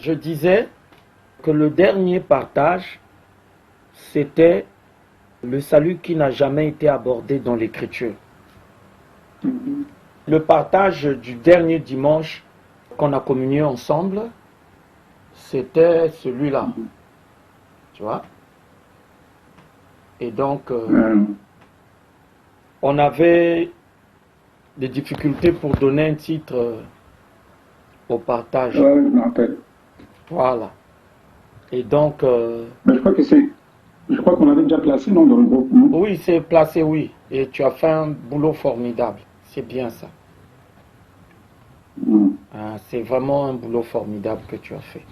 Je disais que le dernier partage, c'était le salut qui n'a jamais été abordé dans l'Écriture. Le partage du dernier dimanche qu'on a communié ensemble, c'était celui-là. Tu vois? Et donc, on avait des difficultés pour donner un titre au partage. Ouais, je me rappelle. Voilà. Et donc, Mais je crois qu'on avait déjà placé, non, dans le groupe, non? oui, c'est placé, oui. Et tu as fait un boulot formidable. C'est bien ça. C'est vraiment un boulot formidable que tu as fait.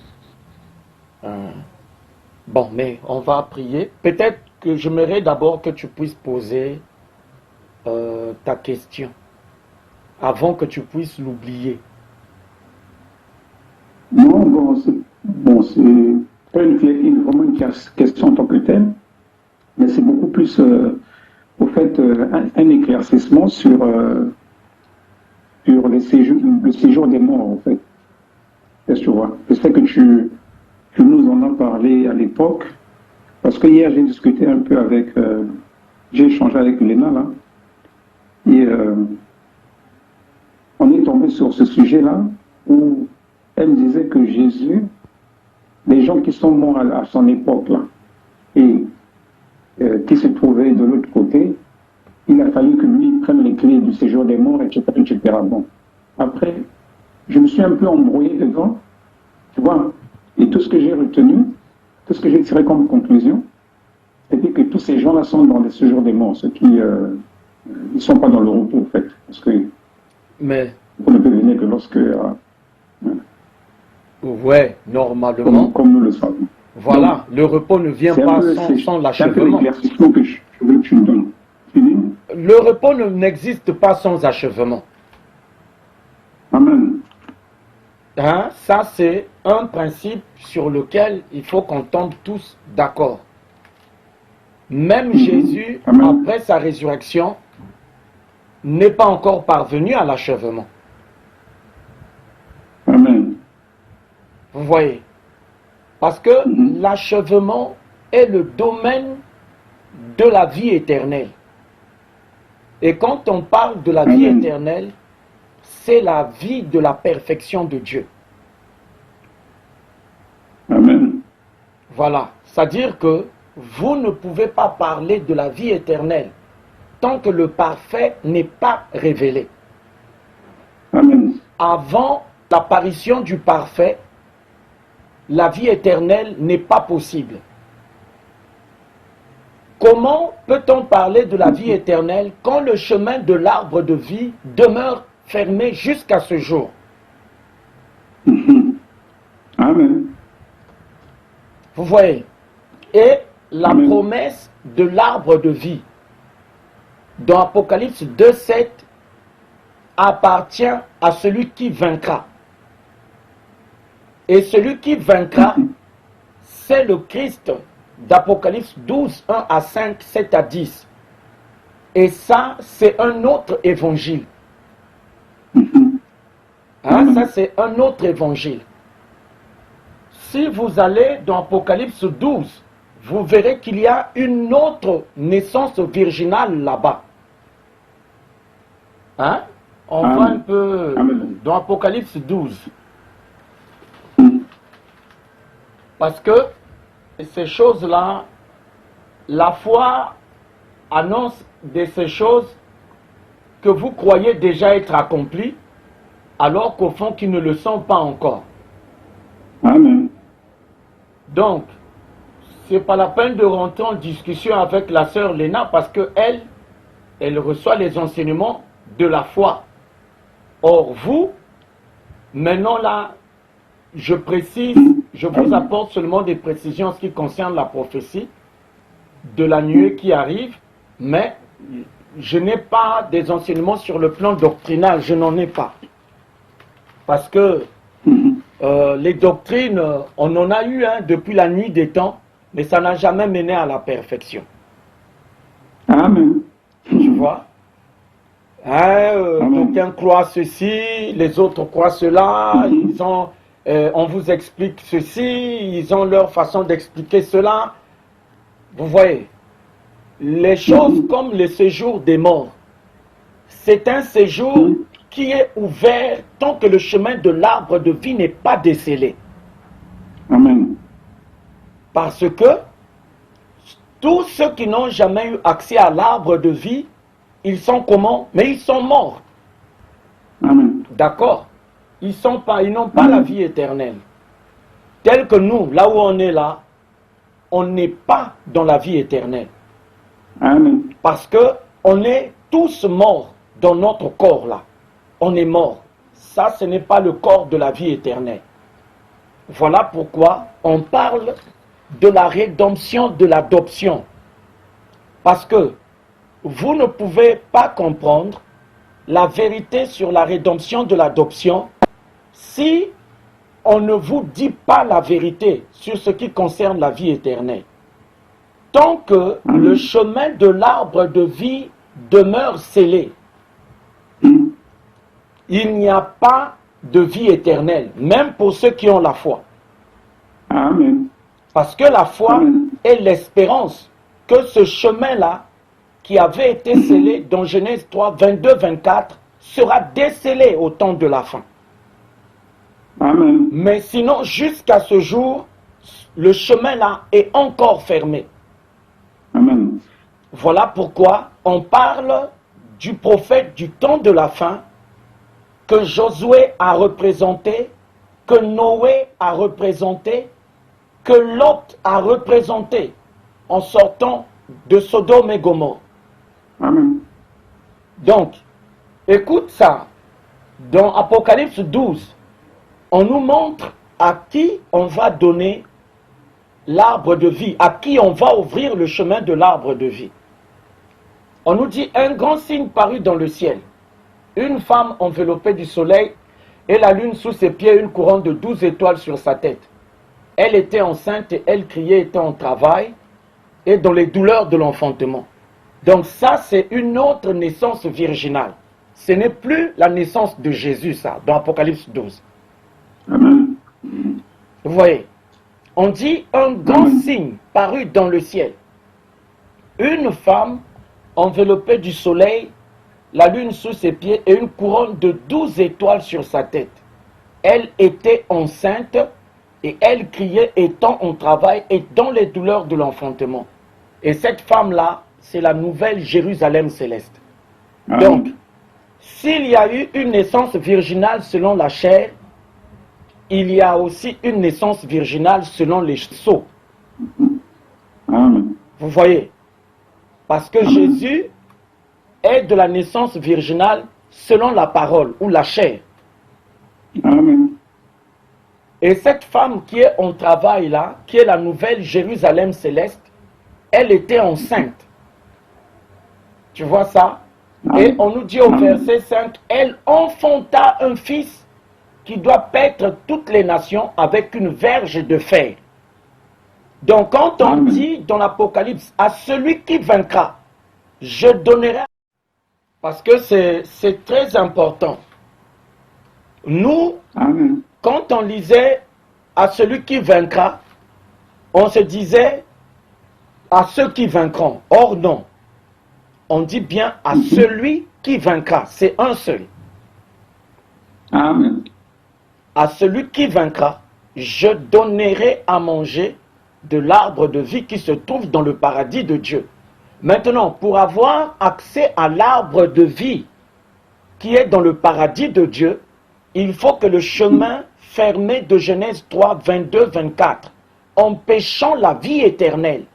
Bon, mais on va prier. Peut-être que j'aimerais d'abord que tu puisses poser ta question avant que tu puisses l'oublier. Non, c'est pas vraiment une question en tant que telle, mais c'est beaucoup plus, au fait, un éclaircissement sur le séjour des morts, en fait. Qu'est-ce que tu vois? Je sais que tu nous en as parlé à l'époque, parce que hier, j'ai discuté un peu avec, j'ai échangé avec Léna, là, et on est tombé sur ce sujet-là, où elle me disait que Jésus, les gens qui sont morts à son époque, là, et qui se trouvaient de l'autre côté, il a fallu que lui prenne les clés du séjour des morts, etc., etc. Bon. Après, je me suis un peu embrouillé dedans, tu vois, et tout ce que j'ai retenu, tout ce que j'ai tiré comme conclusion, c'était que tous ces gens-là sont dans le séjour des morts, ceux qui ne sont pas dans le repos, en fait, parce que Mais, on ne peut venir que lorsque, ouais, normalement, comme nous le savons. voilà, le repos ne vient pas sans C'est un peu l'achèvement. l'éclaircissement que je veux que tu me donnes. Le repos n'existe pas sans achèvement. Amen. Hein? Ça, c'est un principe sur lequel il faut qu'on tombe tous d'accord. Même Jésus, Amen. après sa résurrection, n'est pas encore parvenu à l'achèvement. Amen. Vous voyez? Parce que l'achèvement est le domaine de la vie éternelle. Et quand on parle de la vie éternelle, c'est la vie de la perfection de Dieu. Amen. Voilà. C'est-à-dire que vous ne pouvez pas parler de la vie éternelle tant que le parfait n'est pas révélé. Amen. Avant l'apparition du parfait, la vie éternelle n'est pas possible. Comment peut-on parler de la vie éternelle quand le chemin de l'arbre de vie demeure fermé jusqu'à ce jour? Amen. Vous voyez? Et la promesse de l'arbre de vie dans Apocalypse 2,7 appartient à celui qui vaincra. Et celui qui vaincra, c'est le Christ d'Apocalypse 12, 1 à 5, 7 à 10. Et ça, c'est un autre évangile. Hein, ça, c'est un autre évangile. Si vous allez dans Apocalypse 12, vous verrez qu'il y a une autre naissance virginale là-bas. Hein? On voit un peu dans Apocalypse 12. Parce que ces choses-là, la foi annonce de ces choses que vous croyez déjà être accomplies, alors qu'au fond, qui ne le sont pas encore. Amen. Donc, c'est pas la peine de rentrer en discussion avec la sœur Léna parce que elle reçoit les enseignements de la foi. Or, vous, maintenant là, je précise, je vous apporte seulement des précisions en ce qui concerne la prophétie de la nuée qui arrive, mais je n'ai pas des enseignements sur le plan doctrinal, je n'en ai pas. Parce que les doctrines, on en a eu depuis la nuit des temps, mais ça n'a jamais mené à la perfection. Amen. Tu vois? D'aucuns croient ceci, les autres croient cela, ils ont on vous explique ceci, ils ont leur façon d'expliquer cela. Vous voyez, les choses comme le séjour des morts, c'est un séjour qui est ouvert tant que le chemin de l'arbre de vie n'est pas décelé. Amen. Parce que tous ceux qui n'ont jamais eu accès à l'arbre de vie, ils sont comment? Mais ils sont morts. Amen. D'accord? Ils n'ont pas la vie éternelle. Tel que nous, là où on est là, on n'est pas dans la vie éternelle. Amen. Parce que on est tous morts dans notre corps là. On est mort. Ça, ce n'est pas le corps de la vie éternelle. Voilà pourquoi on parle de la rédemption, de l'adoption. Parce que vous ne pouvez pas comprendre la vérité sur la rédemption de l'adoption si on ne vous dit pas la vérité sur ce qui concerne la vie éternelle. Tant que le chemin de l'arbre de vie demeure scellé, il n'y a pas de vie éternelle, même pour ceux qui ont la foi. Amen. Parce que la foi est l'espérance que ce chemin-là, qui avait été scellé dans Genèse 3, 22-24, sera décellé au temps de la fin. Amen. Mais sinon, jusqu'à ce jour, le chemin-là est encore fermé. Amen. Voilà pourquoi on parle du prophète du temps de la fin, que Josué a représenté, que Noé a représenté, que Lot a représenté en sortant de Sodome et Gomorrhe. Amen. Donc, écoute ça. Dans Apocalypse 12, on nous montre à qui on va donner l'arbre de vie, à qui on va ouvrir le chemin de l'arbre de vie. On nous dit un grand signe parut dans le ciel. Une femme enveloppée du soleil et la lune sous ses pieds, une couronne de 12 étoiles sur sa tête. Elle était enceinte et elle criait, était en travail et dans les douleurs de l'enfantement. Donc ça, c'est une autre naissance virginale. Ce n'est plus la naissance de Jésus, ça, dans Apocalypse 12. Amen. Vous voyez, on dit un grand signe parut dans le ciel. Une femme enveloppée du soleil, la lune sous ses pieds et une couronne de 12 étoiles sur sa tête. Elle était enceinte et elle criait étant en travail et dans les douleurs de l'enfantement. Et cette femme-là, c'est la nouvelle Jérusalem céleste. Amen. Donc, s'il y a eu une naissance virginale selon la chair, il y a aussi une naissance virginale selon les sceaux. Amen. Vous voyez? Parce que Jésus est de la naissance virginale selon la parole ou la chair. Amen. Et cette femme qui est en travail là, qui est la nouvelle Jérusalem céleste, elle était enceinte. Tu vois ça? Et on nous dit au verset 5, elle enfanta un fils qui doit paître toutes les nations avec une verge de fer. Donc quand on dit dans l'Apocalypse, à celui qui vaincra, je donnerai, parce que c'est très important. Nous, Amen. quand on lisait à celui qui vaincra, on se disait à ceux qui vaincront. Or non, on dit bien à celui qui vaincra, c'est un seul. Amen. À celui qui vaincra, je donnerai à manger de l'arbre de vie qui se trouve dans le paradis de Dieu. Maintenant, pour avoir accès à l'arbre de vie qui est dans le paradis de Dieu, il faut que le chemin fermé de Genèse 3, 22, 24, empêchant la vie éternelle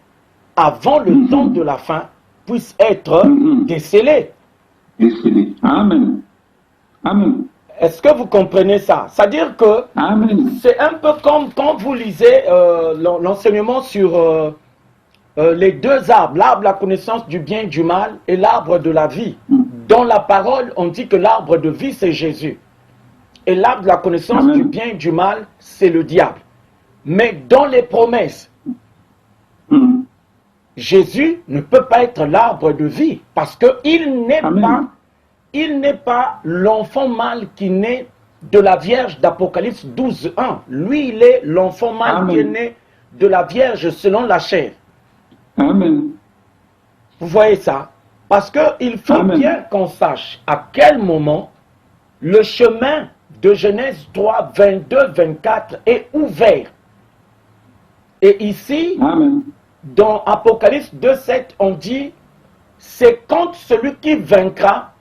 avant le temps de la fin, puisse être décelé. Décelé. Amen. Amen. Est-ce que vous comprenez ça? C'est-à-dire que Amen. c'est un peu comme quand vous lisez l'enseignement sur les deux arbres, l'arbre de la connaissance du bien et du mal et l'arbre de la vie. Dans la parole, on dit que l'arbre de vie, c'est Jésus. Et l'arbre de la connaissance Amen. du bien et du mal, c'est le diable. Mais dans les promesses, Jésus ne peut pas être l'arbre de vie parce qu'il n'est Amen. pas l'enfant mâle qui naît de la Vierge d'Apocalypse 12:1. Lui, il est l'enfant mâle qui est né de la Vierge selon la chair. Amen. Vous voyez ça? Parce qu'il faut bien qu'on sache à quel moment le chemin de Genèse 3, 22, 24 est ouvert. Et ici, dans Apocalypse 2:7, on dit, c'est quand celui qui vaincra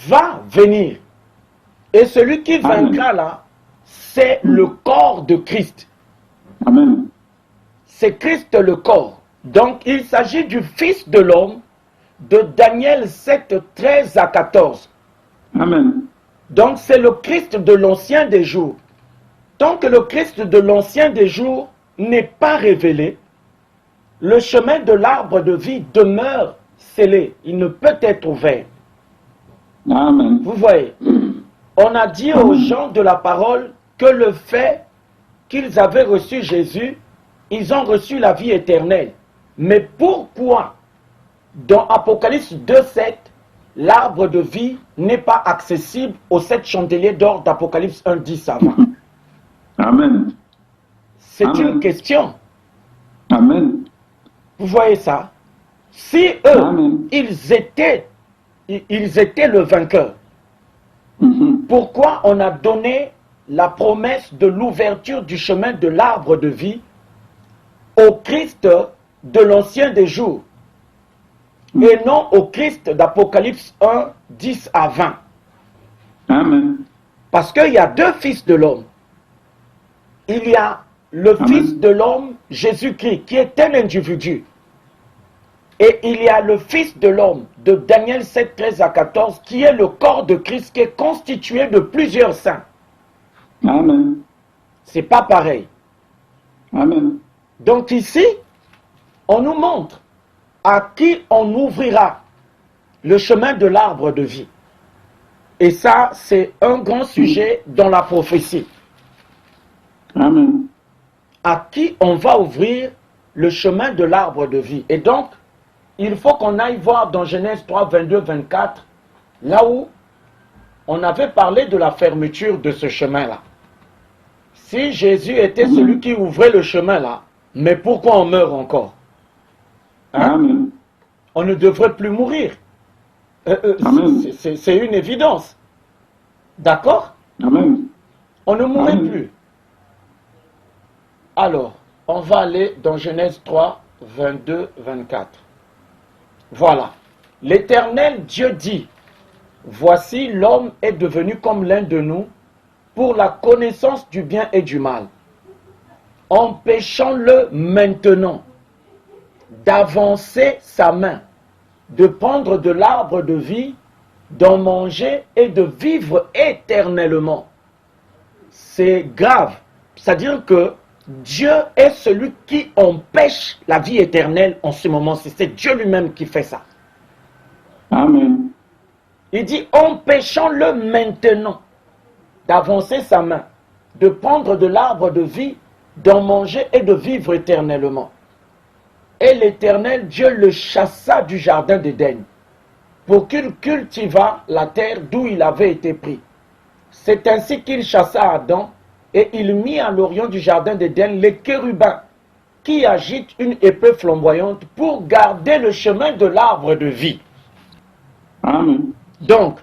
va venir. Et celui qui vaincra là, c'est le corps de Christ. Amen. C'est Christ le corps. Donc il s'agit du Fils de l'homme de Daniel 7, 13 à 14. Amen. Donc c'est le Christ de l'ancien des jours. Tant que le Christ de l'ancien des jours n'est pas révélé, le chemin de l'arbre de vie demeure scellé. Il ne peut être ouvert. Amen. Vous voyez, on a dit aux gens de la parole que le fait qu'ils avaient reçu Jésus, ils ont reçu la vie éternelle. Mais pourquoi dans Apocalypse 2:7, l'arbre de vie n'est pas accessible aux 7 chandeliers d'or d'Apocalypse 1:10 avant? Amen. C'est une question. Amen. Vous voyez ça? Si eux, ils étaient le vainqueur, pourquoi on a donné la promesse de l'ouverture du chemin de l'arbre de vie au Christ de l'ancien des jours et non au Christ d'Apocalypse 1, 10 à 20? Amen. Parce qu'il y a deux fils de l'homme. Il y a le Fils de l'homme, Jésus-Christ, qui est un individu. Et il y a le Fils de l'homme de Daniel 7, 13 à 14, qui est le corps de Christ, qui est constitué de plusieurs saints. Amen. C'est pas pareil. Amen. Donc ici, on nous montre à qui on ouvrira le chemin de l'arbre de vie. Et ça, c'est un grand sujet dans la prophétie. Amen. À qui on va ouvrir le chemin de l'arbre de vie. Et donc, il faut qu'on aille voir dans Genèse 3, 22, 24, là où on avait parlé de la fermeture de ce chemin-là. Si Jésus était celui qui ouvrait le chemin-là, mais pourquoi on meurt encore? Amen. On ne devrait plus mourir. C'est une évidence. D'accord? Amen. On ne mourrait plus. Alors, on va aller dans Genèse 3, 22, 24. Voilà. L'Éternel Dieu dit, voici l'homme est devenu comme l'un de nous pour la connaissance du bien et du mal. Empêchons-le maintenant d'avancer sa main, de prendre de l'arbre de vie, d'en manger et de vivre éternellement. C'est grave. C'est-à-dire que Dieu est celui qui empêche la vie éternelle en ce moment-ci. C'est Dieu lui-même qui fait ça. Amen. Il dit, empêchons-le maintenant d'avancer sa main, de prendre de l'arbre de vie, d'en manger et de vivre éternellement. Et l'Éternel Dieu le chassa du jardin d'Éden, pour qu'il cultivât la terre d'où il avait été pris. C'est ainsi qu'il chassa Adam, et il mit à l'orient du jardin d'Éden les chérubins, qui agitent une épée flamboyante pour garder le chemin de l'arbre de vie. Amen. Donc,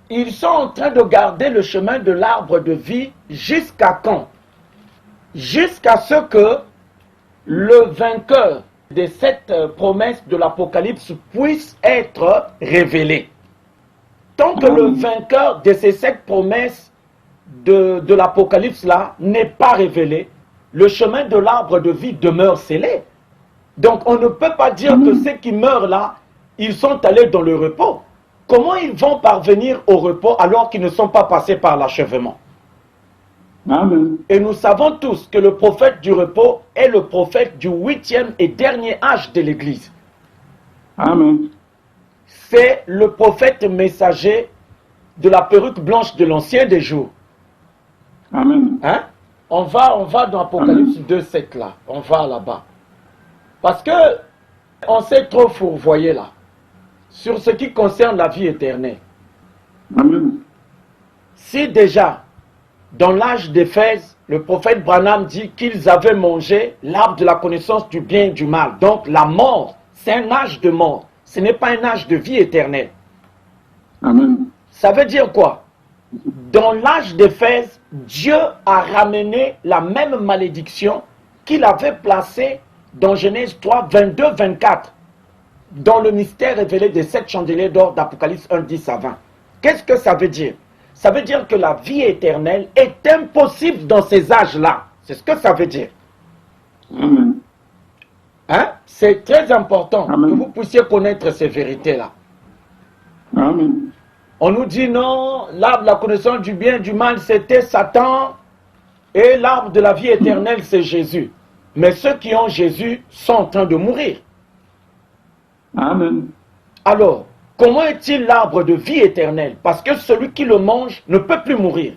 ils sont en train de garder le chemin de l'arbre de vie jusqu'à quand? Jusqu'à ce que le vainqueur de cette promesse de l'Apocalypse puisse être révélé. Tant que le vainqueur de ces 7 promesses de l'Apocalypse là n'est pas révélé, le chemin de l'arbre de vie demeure scellé. Donc on ne peut pas dire que ceux qui meurent là, ils sont allés dans le repos. Comment ils vont parvenir au repos alors qu'ils ne sont pas passés par l'achèvement? Amen. Et nous savons tous que le prophète du repos est le prophète du 8e et dernier âge de l'Église. Amen. C'est le prophète messager de la perruque blanche de l'ancien des jours. Amen. Hein? On va dans Apocalypse 2:7 là. On va là-bas. Parce que on s'est trop fourvoyé là. Sur ce qui concerne la vie éternelle. Amen. Si déjà, dans l'âge d'Éphèse, le prophète Branham dit qu'ils avaient mangé l'arbre de la connaissance du bien et du mal. Donc la mort, c'est un âge de mort. Ce n'est pas un âge de vie éternelle. Amen. Ça veut dire quoi? Dans l'âge d'Éphèse, Dieu a ramené la même malédiction qu'il avait placée dans Genèse 3, 22, 24, dans le mystère révélé des 7 chandeliers d'or d'Apocalypse 1, 10 à 20. Qu'est-ce que ça veut dire? Ça veut dire que la vie éternelle est impossible dans ces âges-là. C'est ce que ça veut dire. Amen. Hein? C'est très important Amen. que vous puissiez connaître ces vérités-là. Amen. On nous dit non, l'arbre de la connaissance du bien et du mal, c'était Satan, et l'arbre de la vie éternelle, c'est Jésus. Mais ceux qui ont Jésus sont en train de mourir. Amen. Alors, comment est-il l'arbre de vie éternelle? Parce que celui qui le mange ne peut plus mourir.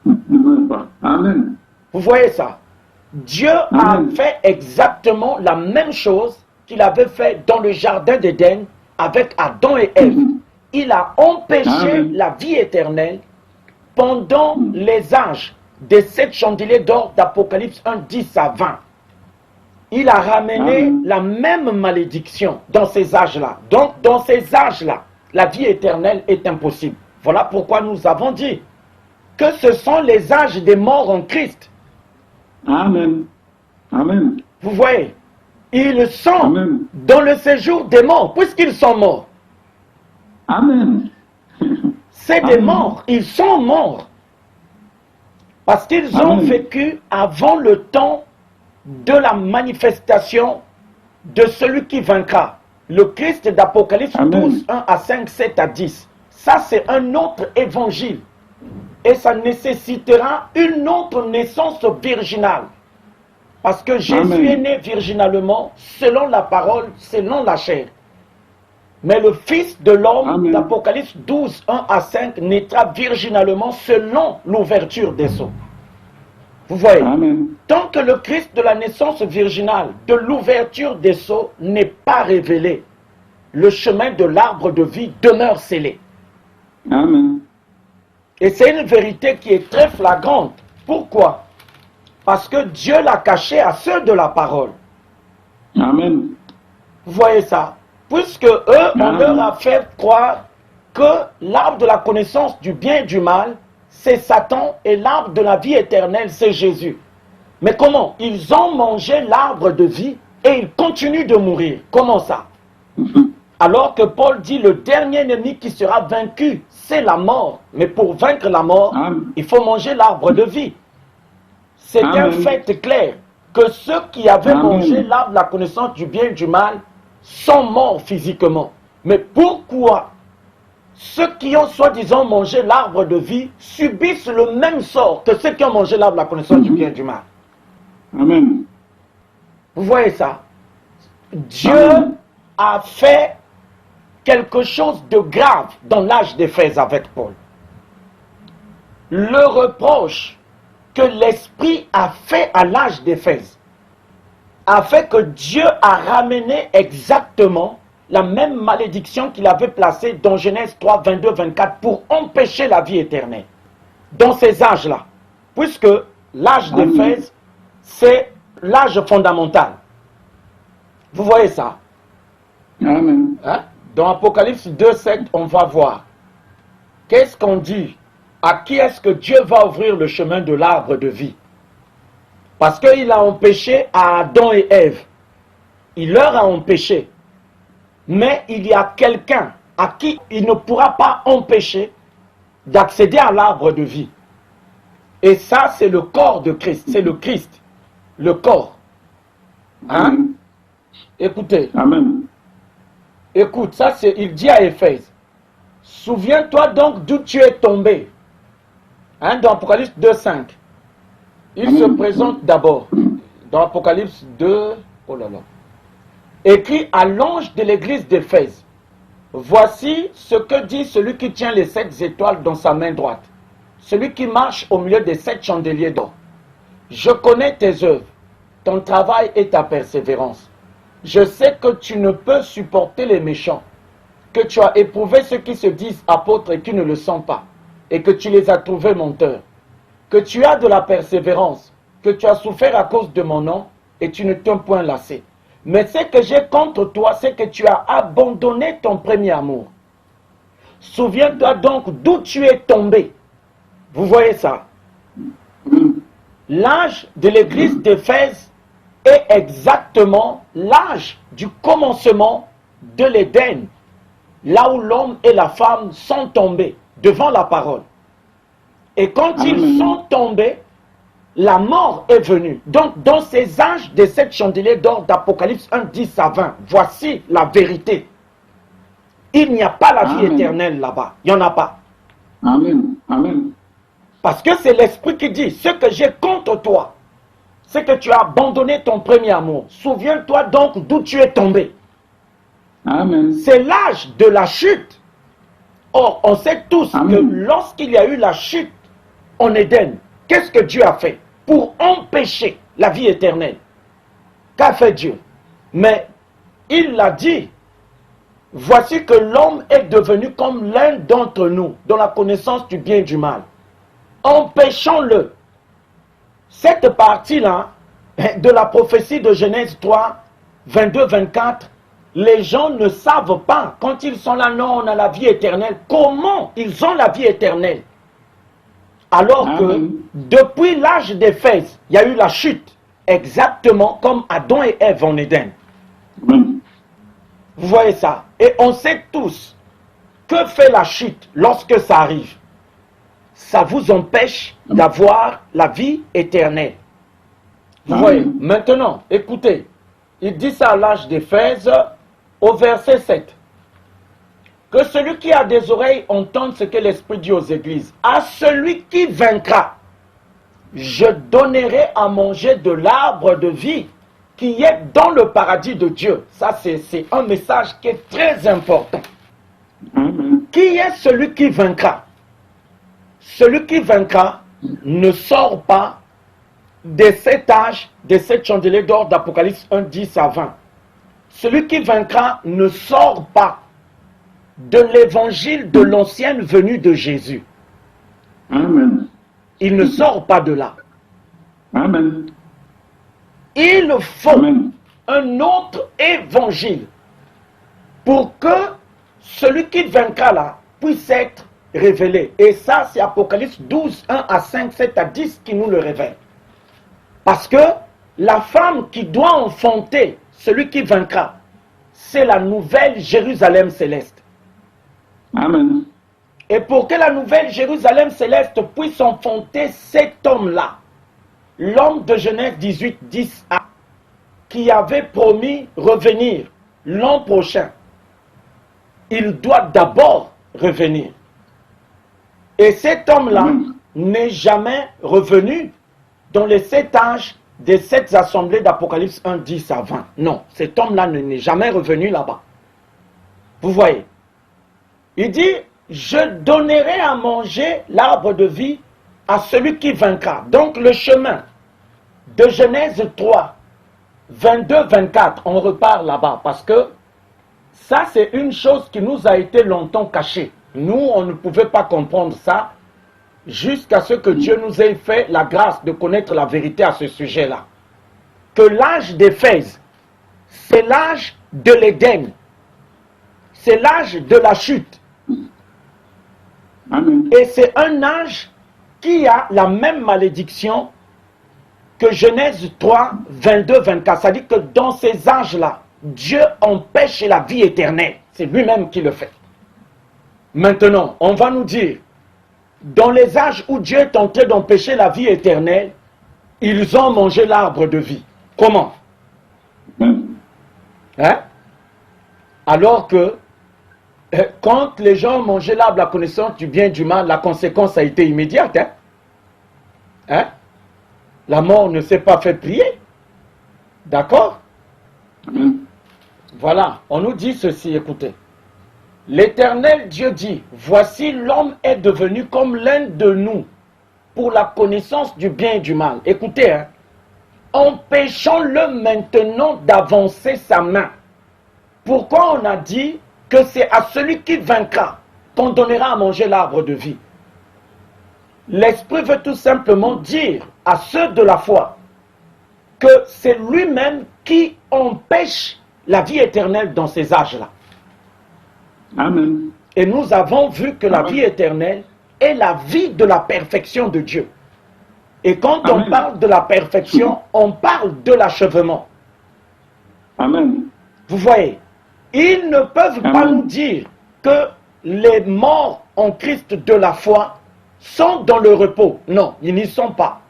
Ne veux pas. Amen. Vous voyez ça? Dieu a Amen. fait exactement la même chose qu'il avait fait dans le jardin d'Éden avec Adam et Ève. Il a empêché Amen. la vie éternelle pendant les âges des 7 chandeliers d'or d'Apocalypse 1, 10 à 20. Il a ramené Amen. la même malédiction dans ces âges-là. Donc, dans ces âges-là, la vie éternelle est impossible. Voilà pourquoi nous avons dit que ce sont les âges des morts en Christ. Amen. Amen. Vous voyez, ils sont Amen. dans le séjour des morts, puisqu'ils sont morts. Amen. C'est des Amen. morts, ils sont morts. Parce qu'ils ont Amen. vécu avant le temps de la manifestation de celui qui vaincra. Le Christ d'Apocalypse Amen. 12, 1 à 5, 7 à 10. Ça, c'est un autre évangile. Et ça nécessitera une autre naissance virginale. Parce que Jésus Amen. est né virginalement, selon la parole, selon la chair. Mais le Fils de l'homme Amen. d'Apocalypse 12, 1 à 5 naîtra virginalement selon l'ouverture des seaux. Vous voyez, Amen. tant que le Christ de la naissance virginale, de l'ouverture des seaux n'est pas révélé, le chemin de l'arbre de vie demeure scellé. Amen. Et c'est une vérité qui est très flagrante. Pourquoi? Parce que Dieu l'a caché à ceux de la parole. Amen. Vous voyez ça? Puisque eux, on Amen. leur a fait croire que l'arbre de la connaissance du bien et du mal, c'est Satan, et l'arbre de la vie éternelle, c'est Jésus. Mais comment? Ils ont mangé l'arbre de vie et ils continuent de mourir. Comment ça? Alors que Paul dit le dernier ennemi qui sera vaincu, c'est la mort. Mais pour vaincre la mort, Amen. il faut manger l'arbre de vie. C'est un Amen. fait clair que ceux qui avaient Amen. mangé l'arbre de la connaissance du bien et du mal sont morts physiquement. Mais pourquoi ceux qui ont soi-disant mangé l'arbre de vie subissent le même sort que ceux qui ont mangé l'arbre de la connaissance du bien et du mal? Amen. Vous voyez ça? Dieu Amen. a fait quelque chose de grave dans l'âge d'Éphèse avec Paul. Le reproche que l'Esprit a fait à l'âge d'Éphèse a fait que Dieu a ramené exactement la même malédiction qu'il avait placée dans Genèse 3, 22, 24 pour empêcher la vie éternelle dans ces âges-là. Puisque l'âge Amen. d'Éphèse, c'est l'âge fondamental. Vous voyez ça? Amen. Hein? Dans Apocalypse 2, 7, on va voir. Qu'est-ce qu'on dit? À qui est-ce que Dieu va ouvrir le chemin de l'arbre de vie? Parce qu'il a empêché à Adam et Ève. Il leur a empêché. Mais il y a quelqu'un à qui il ne pourra pas empêcher d'accéder à l'arbre de vie. Et ça, c'est le corps de Christ. C'est le Christ. Le corps. Hein? Amen. Écoutez. Amen. Écoute, ça c'est, il dit à Éphèse, souviens-toi donc d'où tu es tombé. Hein, dans Apocalypse 2.5. Il Amen. se présente d'abord. Dans Apocalypse 2, oh là là. Écrit à l'ange de l'église d'Éphèse. Voici ce que dit celui qui tient les 7 étoiles dans sa main droite. Celui qui marche au milieu des 7 chandeliers d'or. Je connais tes œuvres, ton travail et ta persévérance. Je sais que tu ne peux supporter les méchants, que tu as éprouvé ceux qui se disent apôtres et qui ne le sont pas, et que tu les as trouvés menteurs. que tu as de la persévérance, que tu as souffert à cause de mon nom, et tu ne t'es point lassé. Mais ce que j'ai contre toi, c'est que tu as abandonné ton premier amour. Souviens-toi donc d'où tu es tombé. Vous voyez ça? L'âge de l'église d'Éphèse est exactement l'âge du commencement de l'Éden, là où l'homme et la femme sont tombés devant la parole. Et quand ils sont tombés, la mort est venue. Donc, dans ces âges de cette chandelier d'or d'Apocalypse 1, 10 à 20, voici la vérité. Il n'y a pas la vie éternelle là-bas. Il n'y en a pas. Amen. Amen. Parce que c'est l'Esprit qui dit, ce que j'ai contre toi, c'est que tu as abandonné ton premier amour. Souviens-toi donc d'où tu es tombé. Amen. C'est l'âge de la chute. Or, on sait tous que lorsqu'il y a eu la chute en Éden, qu'est-ce que Dieu a fait pour empêcher la vie éternelle? Qu'a fait Dieu? Mais il l'a dit. Voici que l'homme est devenu comme l'un d'entre nous, dans la connaissance du bien et du mal. Empêchons-le. Cette partie-là de la prophétie de Genèse 3, 22-24, les gens ne savent pas, quand ils sont là, non, on a la vie éternelle, comment ils ont la vie éternelle. Alors que depuis l'âge d'Éphèse, il y a eu la chute, exactement comme Adam et Ève en Éden. Vous voyez ça? Et on sait tous que fait la chute lorsque ça arrive. Ça vous empêche d'avoir la vie éternelle. Vous voyez? Maintenant, écoutez, il dit ça à l'âge d'Éphèse au verset 7. Que celui qui a des oreilles entende ce que l'Esprit dit aux églises. À celui qui vaincra, je donnerai à manger de l'arbre de vie qui est dans le paradis de Dieu. Ça, c'est un message qui est très important. Qui est celui qui vaincra? Celui qui vaincra ne sort pas de cet âge, de cette chandelier d'or d'Apocalypse 1, 10 à 20. Celui qui vaincra ne sort pas de l'évangile de l'ancienne venue de Jésus. Amen. Il ne sort pas de là. Amen. Il faut un autre évangile pour que celui qui vaincra là puisse être révélé. Et ça, c'est Apocalypse 12, 1 à 5, 7 à 10 qui nous le révèle. Parce que la femme qui doit enfanter celui qui vaincra, c'est la nouvelle Jérusalem céleste. Amen. Et pour que la nouvelle Jérusalem céleste puisse enfanter cet homme-là, l'homme de Genèse 18, 10 a, qui avait promis revenir l'an prochain, il doit d'abord revenir. Et cet homme-là n'est jamais revenu dans les 7 âges des 7 assemblées d'Apocalypse 1, 10 à 20. Non, cet homme-là n'est jamais revenu là-bas. Vous voyez? Il dit, je donnerai à manger l'arbre de vie à celui qui vaincra. Donc le chemin de Genèse 3, 22-24, on repart là-bas parce que ça c'est une chose qui nous a été longtemps cachée. Nous, on ne pouvait pas comprendre ça jusqu'à ce que Dieu nous ait fait la grâce de connaître la vérité à ce sujet-là. Que l'âge d'Éphèse, c'est l'âge de l'Éden. C'est l'âge de la chute. Amen. Et c'est un âge qui a la même malédiction que Genèse 3, 22-24. C'est-à-dire que dans ces âges-là, Dieu empêche la vie éternelle. C'est lui-même qui le fait. Maintenant, on va nous dire, dans les âges où Dieu est en train d'empêcher la vie éternelle, ils ont mangé l'arbre de vie. Comment? Hein? Alors que quand les gens ont mangé l'arbre de la connaissance du bien et du mal, la conséquence a été immédiate. Hein? Hein? La mort ne s'est pas fait prier. D'accord? Voilà, on nous dit ceci, écoutez. L'Éternel Dieu dit, voici l'homme est devenu comme l'un de nous pour la connaissance du bien et du mal. Écoutez, hein, empêchons-le maintenant d'avancer sa main. Pourquoi on a dit que c'est à celui qui vaincra qu'on donnera à manger l'arbre de vie? l'Esprit veut tout simplement dire à ceux de la foi que c'est lui-même qui empêche la vie éternelle dans ces âges-là. Amen. Et nous avons vu que la vie éternelle est la vie de la perfection de Dieu. Et quand on parle de la perfection, on parle de l'achèvement. Amen. Vous voyez, ils ne peuvent pas nous dire que les morts en Christ de la foi sont dans le repos. Non, ils n'y sont pas.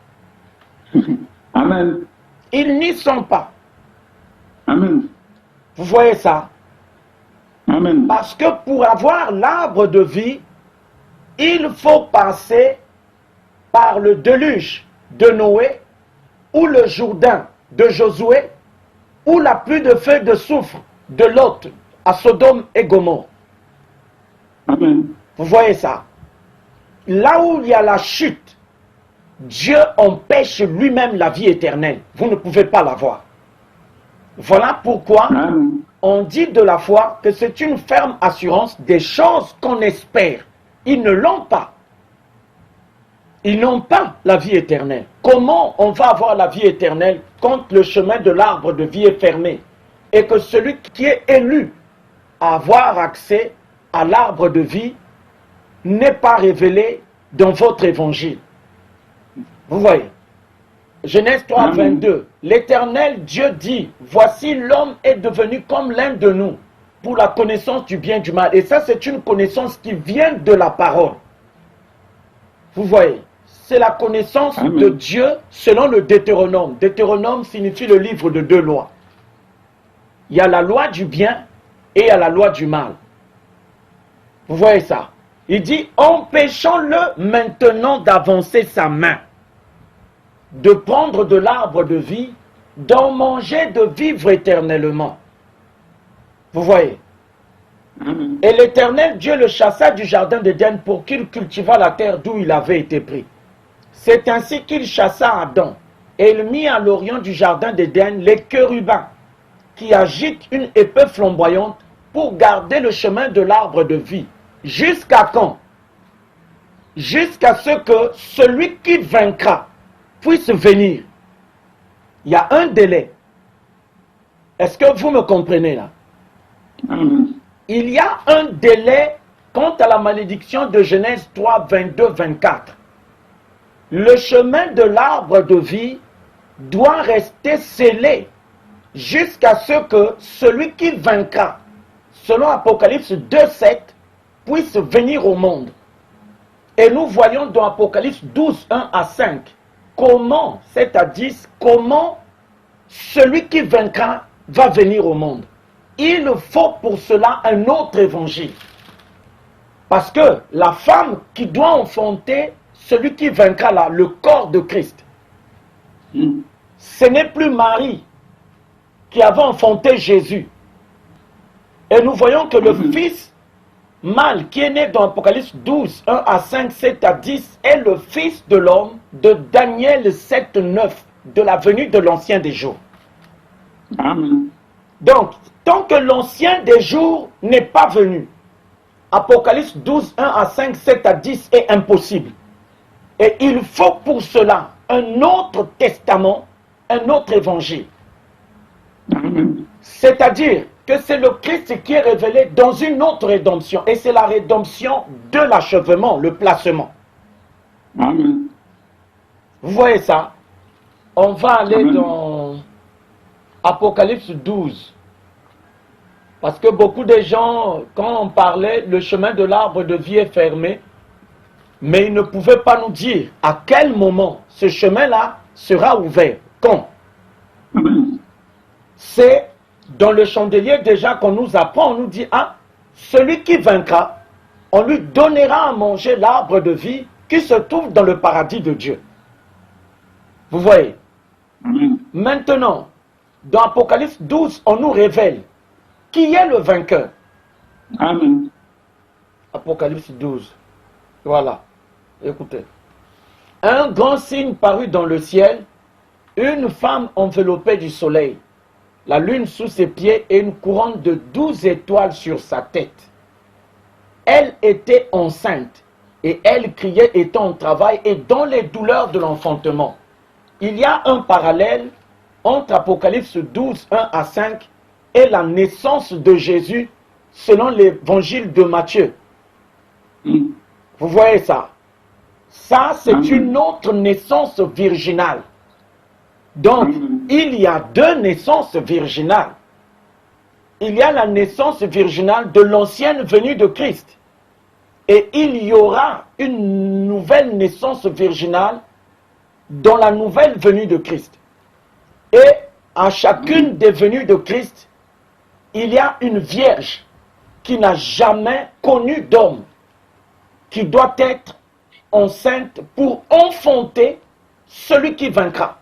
Amen. Ils n'y sont pas. Amen. Vous voyez ça? Amen. Parce que pour avoir l'arbre de vie, il faut passer par le déluge de Noé, ou le Jourdain de Josué, ou la pluie de feu de soufre de Lot à Sodome et Gomorrhe. Amen. Vous voyez ça? Là où il y a la chute, Dieu empêche lui-même la vie éternelle. Vous ne pouvez pas l'avoir. Voilà pourquoi on dit de la foi que c'est une ferme assurance des choses qu'on espère. Ils ne l'ont pas. Ils n'ont pas la vie éternelle. Comment on va avoir la vie éternelle quand le chemin de l'arbre de vie est fermé et que celui qui est élu à avoir accès à l'arbre de vie n'est pas révélé dans votre évangile? Vous voyez, Genèse 3, 22, l'Éternel Dieu dit, voici l'homme est devenu comme l'un de nous pour la connaissance du bien et du mal. Et ça, c'est une connaissance qui vient de la parole. Vous voyez, c'est la connaissance de Dieu selon le Deutéronome. Deutéronome signifie le livre de deux lois. Il y a la loi du bien et il y a la loi du mal. Vous voyez ça? Il dit, empêchons-le maintenant d'avancer sa main, de prendre de l'arbre de vie, d'en manger, de vivre éternellement. Vous voyez? Et l'Éternel Dieu le chassa du jardin d'Éden pour qu'il cultivât la terre d'où il avait été pris. C'est ainsi qu'il chassa Adam, et il mit à l'orient du jardin d'Éden les chérubins, qui agitent une épée flamboyante pour garder le chemin de l'arbre de vie. Jusqu'à quand? Jusqu'à ce que celui qui vaincra puisse venir. Il y a un délai. Est-ce que vous me comprenez là? Il y a un délai quant à la malédiction de Genèse 3, 22, 24. Le chemin de l'arbre de vie doit rester scellé jusqu'à ce que celui qui vaincra, selon Apocalypse 2, 7, puisse venir au monde. Et nous voyons dans Apocalypse 12, 1 à 5, comment, c'est-à-dire comment celui qui vaincra va venir au monde. Il faut pour cela un autre évangile. Parce que la femme qui doit enfanter celui qui vaincra là, le corps de Christ, ce n'est plus Marie qui avait enfanté Jésus. Et nous voyons que le fils mâle qui est né dans Apocalypse 12, 1 à 5, 7 à 10, est le fils de l'homme de Daniel 7, 9, de la venue de l'ancien des jours. Amen. Donc, tant que l'ancien des jours n'est pas venu, Apocalypse 12, 1 à 5, 7 à 10 est impossible. Et il faut pour cela un autre testament, un autre évangile. C'est-à-dire que c'est le Christ qui est révélé dans une autre rédemption. Et c'est la rédemption de l'achèvement, le placement. Amen. Vous voyez ça? On va aller dans Apocalypse 12. Parce que beaucoup de gens, quand on parlait, le chemin de l'arbre de vie est fermé, mais ils ne pouvaient pas nous dire à quel moment ce chemin-là sera ouvert. Quand? C'est dans le chandelier déjà qu'on nous apprend, on nous dit, ah, celui qui vaincra, on lui donnera à manger l'arbre de vie qui se trouve dans le paradis de Dieu. Vous voyez? Maintenant, dans Apocalypse 12, on nous révèle qui est le vainqueur. Amen. Apocalypse 12. Voilà. Écoutez. Un grand signe parut dans le ciel, une femme enveloppée du soleil, la lune sous ses pieds et une couronne de 12 étoiles sur sa tête. Elle était enceinte et elle criait étant au travail et dans les douleurs de l'enfantement. Il y a un parallèle entre Apocalypse 12, 1 à 5 et la naissance de Jésus selon l'évangile de Matthieu. Mm. Vous voyez ça? Ça, c'est Amen. une autre naissance virginale. Donc, Amen. il y a deux naissances virginales. Il y a la naissance virginale de l'ancienne venue de Christ. Et il y aura une nouvelle naissance virginale dans la nouvelle venue de Christ. Et à chacune des venues de Christ, il y a une vierge qui n'a jamais connu d'homme, qui doit être enceinte pour enfanter celui qui vaincra.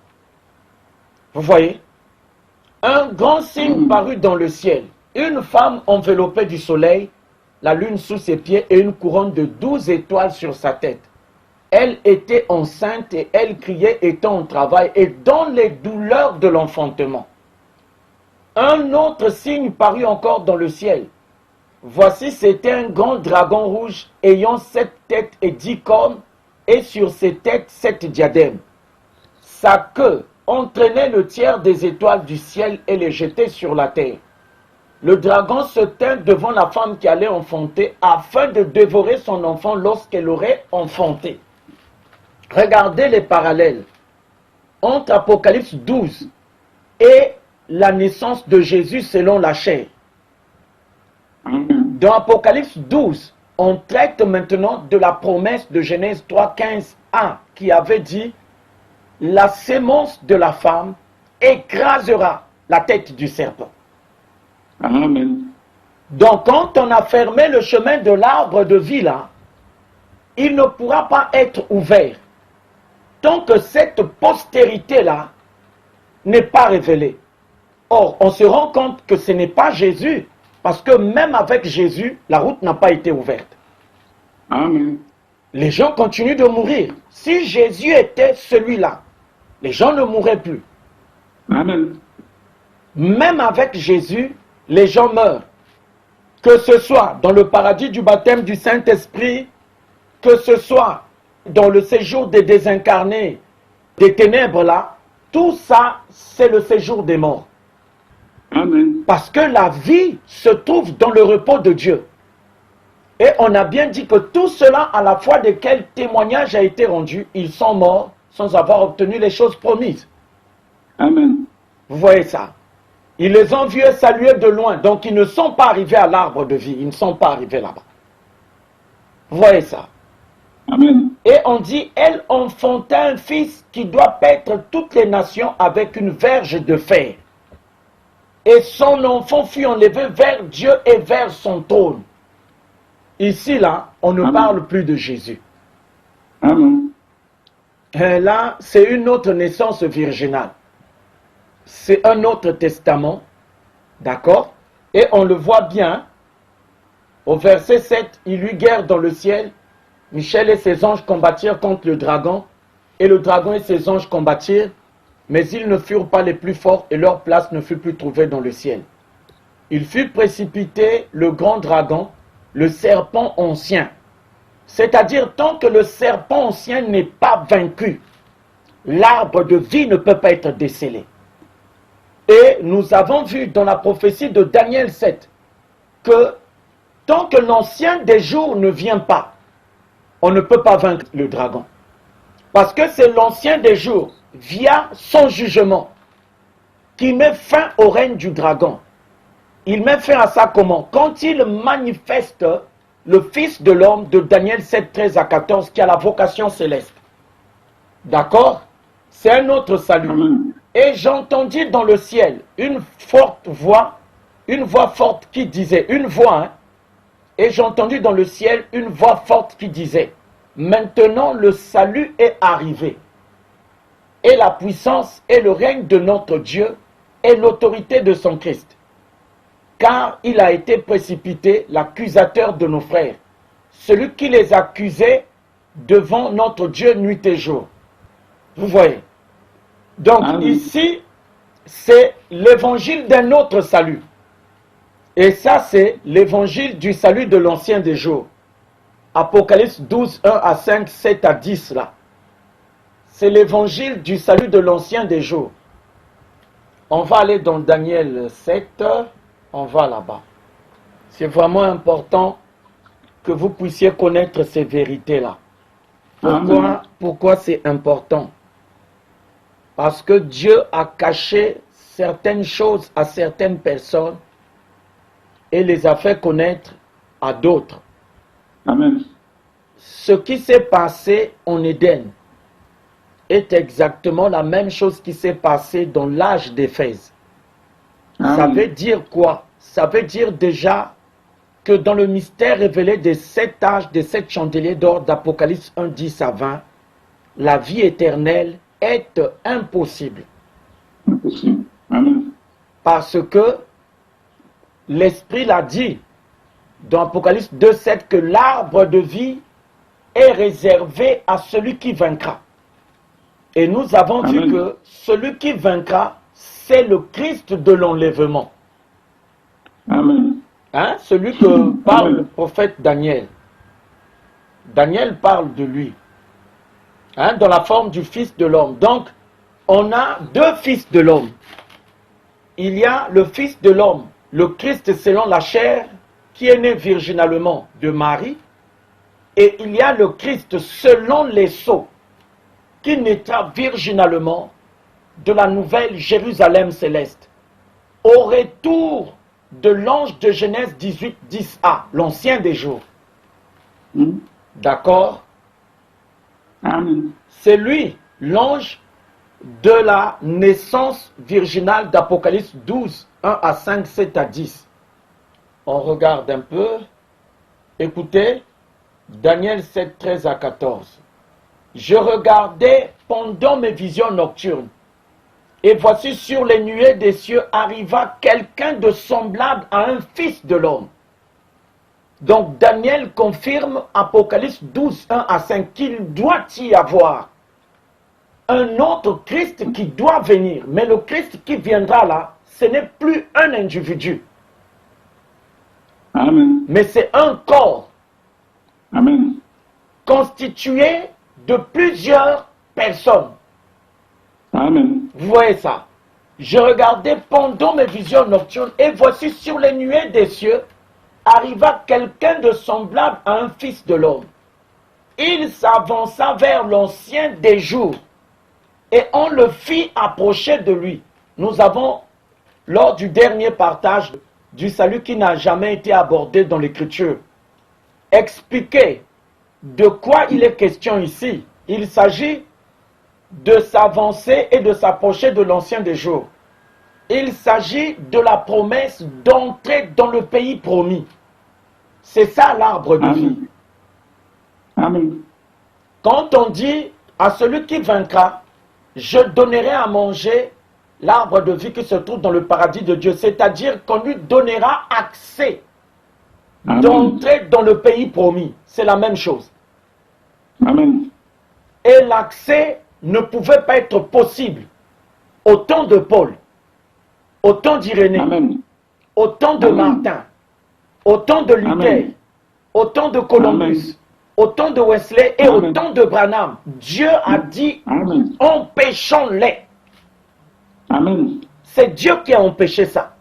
Vous voyez? Un grand signe parut dans le ciel. Une femme enveloppée du soleil, la lune sous ses pieds et une couronne de 12 étoiles sur sa tête. Elle était enceinte et elle criait étant au travail et dans les douleurs de l'enfantement. Un autre signe parut encore dans le ciel. Voici, c'était un grand dragon rouge ayant 7 têtes et 10 cornes et sur ses têtes 7 diadèmes. Sa queue entraînait le tiers des étoiles du ciel et les jetait sur la terre. Le dragon se tint devant la femme qui allait enfanter afin de dévorer son enfant lorsqu'elle aurait enfanté. Regardez les parallèles entre Apocalypse 12 et la naissance de Jésus selon la chair. Amen. Dans Apocalypse 12, on traite maintenant de la promesse de Genèse 3, 15, 1 qui avait dit « La sémence de la femme écrasera la tête du serpent ». Amen. Donc quand on a fermé le chemin de l'arbre de vie là, il ne pourra pas être ouvert tant que cette postérité-là n'est pas révélée. Or, on se rend compte que ce n'est pas Jésus, parce que même avec Jésus, la route n'a pas été ouverte. Amen. Les gens continuent de mourir. Si Jésus était celui-là, les gens ne mourraient plus. Amen. Même avec Jésus, les gens meurent. Que ce soit dans le paradis du baptême du Saint-Esprit, que ce soit dans le séjour des désincarnés, des ténèbres là, tout ça, c'est le séjour des morts. Amen. Parce que la vie se trouve dans le repos de Dieu. Et on a bien dit que tout cela, à la fois desquels témoignage a été rendu, ils sont morts sans avoir obtenu les choses promises. Amen. Vous voyez ça? Ils les ont vus saluer de loin, donc ils ne sont pas arrivés à l'arbre de vie, ils ne sont pas arrivés là-bas. Vous voyez ça? Amen. Et on dit, elle enfanta un fils qui doit paître toutes les nations avec une verge de fer. Et son enfant fut enlevé vers Dieu et vers son trône. Ici, là, on ne Amen. parle plus de Jésus. Amen. Et là, c'est une autre naissance virginale. C'est un autre testament. D'accord? Et on le voit bien. Au verset 7, il eut guerre dans le ciel. Michel et ses anges combattirent contre le dragon. Et le dragon et ses anges combattirent. Mais ils ne furent pas les plus forts et leur place ne fut plus trouvée dans le ciel. Il fut précipité le grand dragon, le serpent ancien. C'est-à-dire, tant que le serpent ancien n'est pas vaincu, l'arbre de vie ne peut pas être décelé. Et nous avons vu dans la prophétie de Daniel 7 que tant que l'ancien des jours ne vient pas, on ne peut pas vaincre le dragon. Parce que c'est l'ancien des jours, via son jugement, qui met fin au règne du dragon. Il met fin à ça comment? Quand il manifeste le Fils de l'homme de Daniel 7, 13 à 14, qui a la vocation céleste. D'accord? C'est un autre salut. Amen. Et j'entendis dans le ciel une voix forte qui disait, une voix, hein, et j'entendis dans le ciel une voix forte qui disait, maintenant le salut est arrivé, et la puissance et le règne de notre Dieu et l'autorité de son Christ. Car il a été précipité l'accusateur de nos frères, celui qui les accusait devant notre Dieu nuit et jour. Vous voyez? Donc Amen. ici, c'est l'évangile d'un autre salut. Et ça, c'est l'évangile du salut de l'ancien des jours. Apocalypse 12, 1 à 5, 7 à 10 là. C'est l'évangile du salut de l'ancien des jours. On va aller dans Daniel 7, on va là-bas. C'est vraiment important que vous puissiez connaître ces vérités-là. Pourquoi c'est important? Parce que Dieu a caché certaines choses à certaines personnes et les a fait connaître à d'autres. Amen. Ce qui s'est passé en Éden est exactement la même chose qui s'est passée dans l'âge d'Éphèse. Ça veut dire quoi? Ça veut dire déjà que dans le mystère révélé des 7 âges, des 7 chandeliers d'or d'Apocalypse 1, 10 à 20, la vie éternelle est impossible. Impossible. Amen. Parce que l'Esprit l'a dit dans Apocalypse 2, 7 que l'arbre de vie est réservé à celui qui vaincra. Et nous avons Amen. vu que celui qui vaincra, c'est le Christ de l'enlèvement. Amen. Hein? Celui que parle Amen. le prophète Daniel. Daniel parle de lui. Hein? Dans la forme du Fils de l'homme. Donc, on a deux fils de l'homme. Il y a le Fils de l'homme, le Christ selon la chair, qui est né virginalement de Marie. Et il y a le Christ selon les sceaux, qui naîtra virginalement de la nouvelle Jérusalem céleste. Au retour de l'ange de Genèse 18, 10a, l'ancien des jours. D'accord? Amen. C'est lui, l'ange de la naissance virginale d'Apocalypse 12, 1 à 5, 7 à 10. On regarde un peu. Écoutez, Daniel 7, 13 à 14. Je regardais pendant mes visions nocturnes, et voici sur les nuées des cieux arriva quelqu'un de semblable à un fils de l'homme. Donc Daniel confirme Apocalypse 12, 1 à 5 qu'il doit y avoir un autre Christ qui doit venir. Mais le Christ qui viendra là, ce n'est plus un individu. Amen. Mais c'est un corps. Amen. Constitué de plusieurs personnes. Amen. Vous voyez ça? Je regardais pendant mes visions nocturnes et voici sur les nuées des cieux arriva quelqu'un de semblable à un fils de l'homme. Il s'avança vers l'ancien des jours et on le fit approcher de lui. Nous avons, lors du dernier partage du salut qui n'a jamais été abordé dans l'Écriture, expliqué de quoi il est question ici. Il s'agit de s'avancer et de s'approcher de l'ancien des jours. Il s'agit de la promesse d'entrer dans le pays promis. C'est ça l'arbre de vie. Amen. Quand on dit à celui qui vaincra, je donnerai à manger l'arbre de vie qui se trouve dans le paradis de Dieu, c'est-à-dire qu'on lui donnera accès d'entrer dans le pays promis. C'est la même chose. Amen. Et l'accès ne pouvait pas être possible au temps de Paul, au temps d'Irénée, au temps de Martin, au temps de Luther, au temps de Columbus, au temps de Wesley et au temps de Branham. Dieu a dit, empêchons-les. Amen. C'est Dieu qui a empêché ça.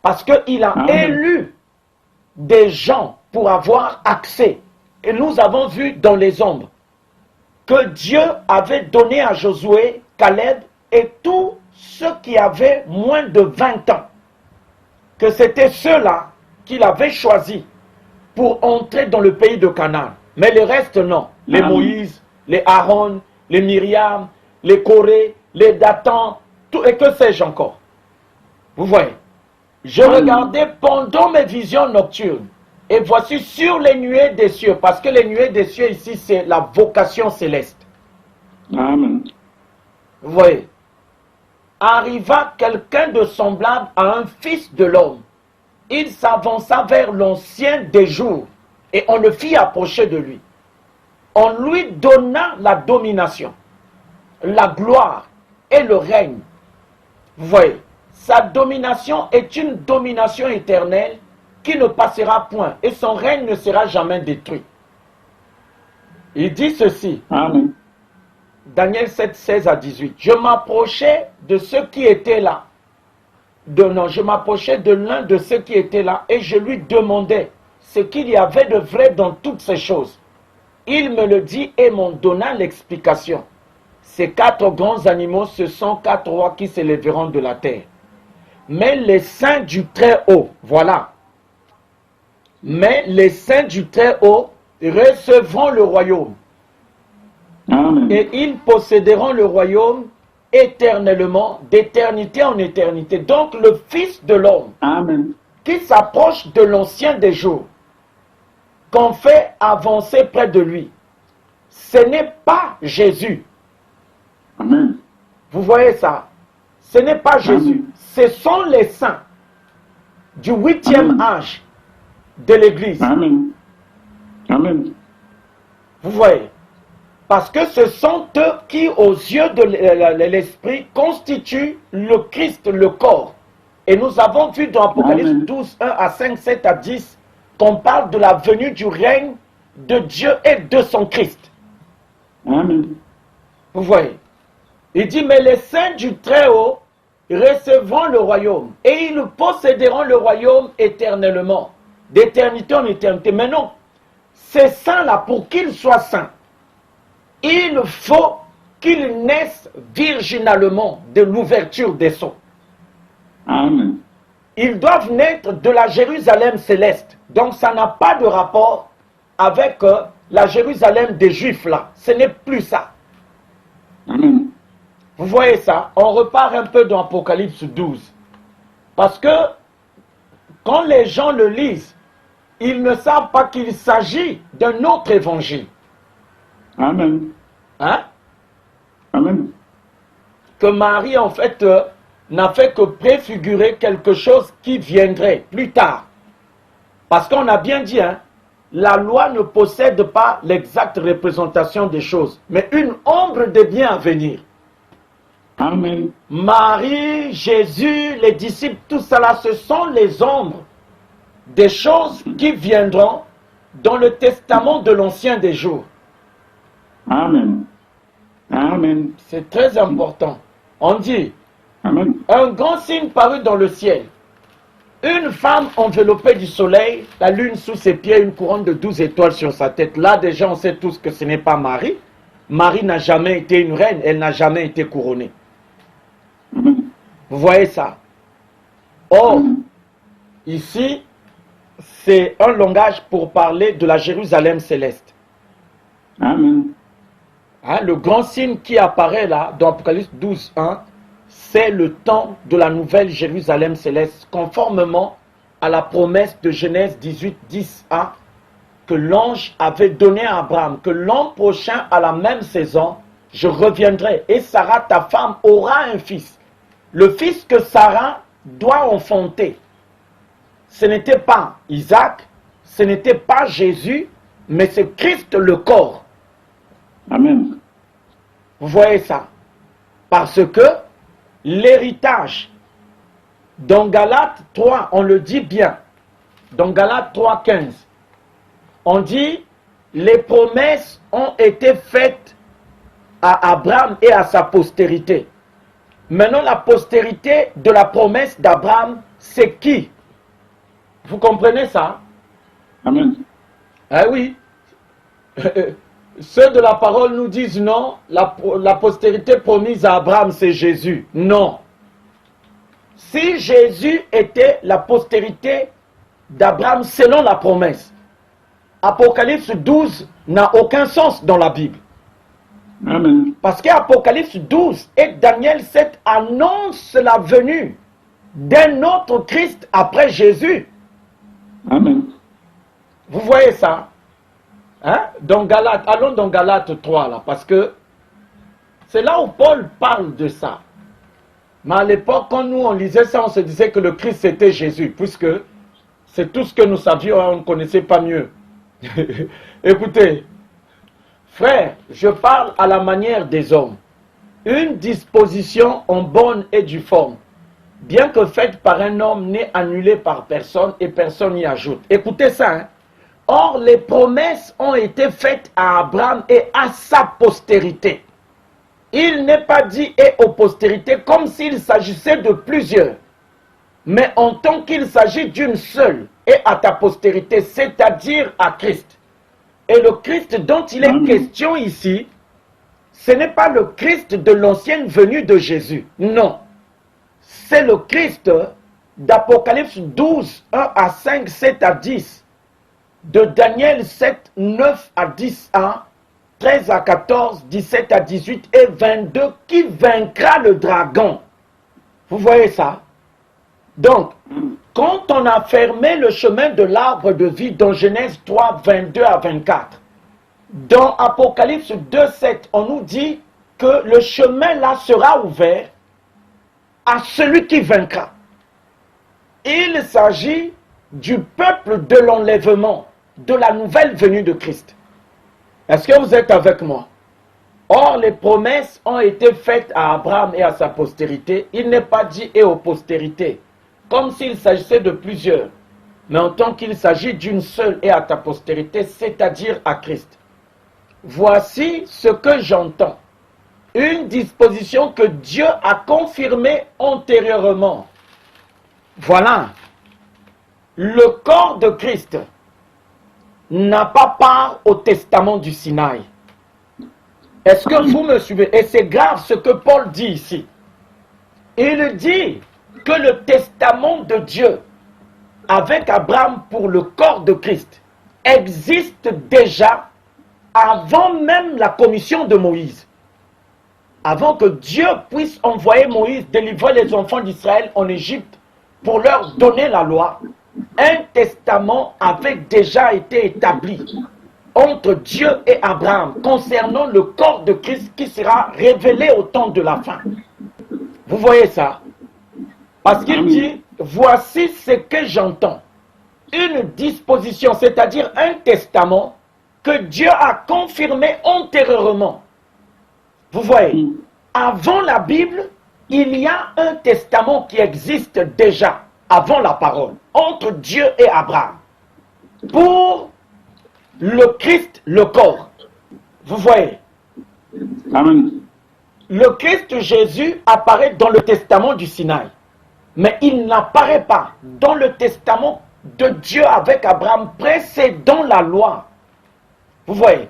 Parce qu'il a élu des gens pour avoir accès. Et nous avons vu dans les ombres que Dieu avait donné à Josué, Caleb et tous ceux qui avaient moins de 20 ans, que c'était ceux-là qu'il avait choisis pour entrer dans le pays de Canaan. Mais le reste, non. Les Moïse, les Aaron, les Myriam, les Corée, les Dathan, tout, et que sais-je encore. Vous voyez, je regardais pendant mes visions nocturnes, et voici sur les nuées des cieux, parce que les nuées des cieux ici, c'est la vocation céleste. Amen. Vous voyez, arriva quelqu'un de semblable à un fils de l'homme. Il s'avança vers l'ancien des jours, et on le fit approcher de lui. On lui donna la domination, la gloire et le règne. Vous voyez, sa domination est une domination éternelle qui ne passera point, et son règne ne sera jamais détruit. Il dit ceci, Amen. Daniel 7, 16 à 18. Je m'approchais de ceux qui étaient là. Je m'approchais de l'un de ceux qui étaient là et je lui demandais ce qu'il y avait de vrai dans toutes ces choses. Il me le dit et m'en donna l'explication. Ces 4 grands animaux, ce sont 4 rois qui s'élèveront de la terre. Mais les saints du Très-Haut, voilà. Mais les saints du Très-Haut recevront le royaume. Amen. Et ils posséderont le royaume éternellement, d'éternité en éternité. Donc le Fils de l'homme Amen. qui s'approche de l'ancien des jours, qu'on fait avancer près de lui, ce n'est pas Jésus. Amen. Vous voyez ça? Ce n'est pas Jésus. Ce sont les saints du 8e âge de l'Église. Amen. Amen. Vous voyez? Parce que ce sont eux qui, aux yeux de l'Esprit, constituent le Christ, le corps. Et nous avons vu dans Apocalypse 12, 1 à 5, 7 à 10, qu'on parle de la venue du règne de Dieu et de son Christ. Amen. Vous voyez? Il dit, mais les saints du Très-Haut recevront le royaume, et ils posséderont le royaume éternellement, d'éternité en éternité. Mais non, ces saints-là, pour qu'ils soient saints, il faut qu'ils naissent virginalement de l'ouverture des sceaux. Amen. Ils doivent naître de la Jérusalem céleste. Donc ça n'a pas de rapport avec la Jérusalem des Juifs là. Ce n'est plus ça. Amen. Vous voyez ça? On repart un peu dans Apocalypse 12. Parce que quand les gens le lisent, ils ne savent pas qu'il s'agit d'un autre évangile. Amen. Hein? Amen. Que Marie, en fait, n'a fait que préfigurer quelque chose qui viendrait plus tard. Parce qu'on a bien dit, hein, la loi ne possède pas l'exacte représentation des choses, mais une ombre des biens à venir. Amen. Marie, Jésus, les disciples, tout cela, ce sont les ombres des choses qui viendront dans le testament de l'ancien des jours. Amen. Amen. C'est très important. On dit, Amen. un grand signe parut dans le ciel. Une femme enveloppée du soleil, la lune sous ses pieds, une couronne de 12 étoiles sur sa tête. Là, déjà, on sait tous que ce n'est pas Marie. Marie n'a jamais été une reine, elle n'a jamais été couronnée. Amen. Vous voyez ça? Or, ici, c'est un langage pour parler de la Jérusalem céleste. Amen. Hein, le grand signe qui apparaît là, dans Apocalypse 12, 1, c'est le temps de la nouvelle Jérusalem céleste, conformément à la promesse de Genèse 18, 10a, que l'ange avait donné à Abraham, que l'an prochain, à la même saison, je reviendrai, et Sarah, ta femme, aura un fils. Le fils que Sarah doit enfanter, ce n'était pas Isaac, ce n'était pas Jésus, mais c'est Christ le corps. Amen. Vous voyez ça? Parce que l'héritage, dans Galates 3, on le dit bien, dans Galates 3, 15, on dit, les promesses ont été faites à Abraham et à sa postérité. Maintenant, la postérité de la promesse d'Abraham, c'est qui? Vous comprenez ça? Amen. Ah oui. Ceux de la parole nous disent non, la postérité promise à Abraham, c'est Jésus. Non. Si Jésus était la postérité d'Abraham selon la promesse, Apocalypse 12 n'a aucun sens dans la Bible. Amen. Parce qu'Apocalypse 12 et Daniel 7 annoncent la venue d'un autre Christ après Jésus. Amen. Vous voyez ça? Hein? Dans Galates, allons dans Galates 3 là, parce que c'est là où Paul parle de ça. Mais à l'époque, quand nous on lisait ça, on se disait que le Christ c'était Jésus, puisque c'est tout ce que nous savions, on ne connaissait pas mieux. Écoutez, frère, je parle à la manière des hommes. Une disposition en bonne et due forme bien que faite par un homme, n'est annulée par personne et personne n'y ajoute. Écoutez ça, hein. Or, les promesses ont été faites à Abraham et à sa postérité. Il n'est pas dit et aux postérités comme s'il s'agissait de plusieurs, mais en tant qu'il s'agit d'une seule et à ta postérité, c'est-à-dire à Christ. Et le Christ dont il est question ici, ce n'est pas le Christ de l'ancienne venue de Jésus. Non. C'est le Christ d'Apocalypse 12, 1 à 5, 7 à 10. De Daniel 7, 9 à 10 à 13 à 14, 17 à 18 et 22 qui vaincra le dragon. Vous voyez ça? Donc, quand on a fermé le chemin de l'arbre de vie dans Genèse 3, 22 à 24, dans Apocalypse 2, 7, on nous dit que le chemin là sera ouvert à celui qui vaincra. Il s'agit du peuple de l'enlèvement, de la nouvelle venue de Christ. Est-ce que vous êtes avec moi? Or, les promesses ont été faites à Abraham et à sa postérité. Il n'est pas dit et aux postérités, comme s'il s'agissait de plusieurs, mais en tant qu'il s'agit d'une seule et à ta postérité, c'est-à-dire à Christ. Voici ce que j'entends. Une disposition que Dieu a confirmée antérieurement. Voilà. Le corps de Christ n'a pas part au testament du Sinaï. Est-ce que vous me suivez? Et c'est grave ce que Paul dit ici. Il dit que le testament de Dieu avec Abraham pour le corps de Christ existe déjà avant même la commission de Moïse. Avant que Dieu puisse envoyer Moïse délivrer les enfants d'Israël en Égypte pour leur donner la loi, un testament avait déjà été établi entre Dieu et Abraham concernant le corps de Christ qui sera révélé au temps de la fin. Vous voyez ça? Parce qu'il dit, voici ce que j'entends. Une disposition, c'est-à-dire un testament que Dieu a confirmé antérieurement. Vous voyez, avant la Bible, il y a un testament qui existe déjà, avant la parole, entre Dieu et Abraham. Pour le Christ, le corps. Vous voyez. Amen. Le Christ Jésus apparaît dans le testament du Sinaï. Mais il n'apparaît pas dans le testament de Dieu avec Abraham précédant la loi. Vous voyez.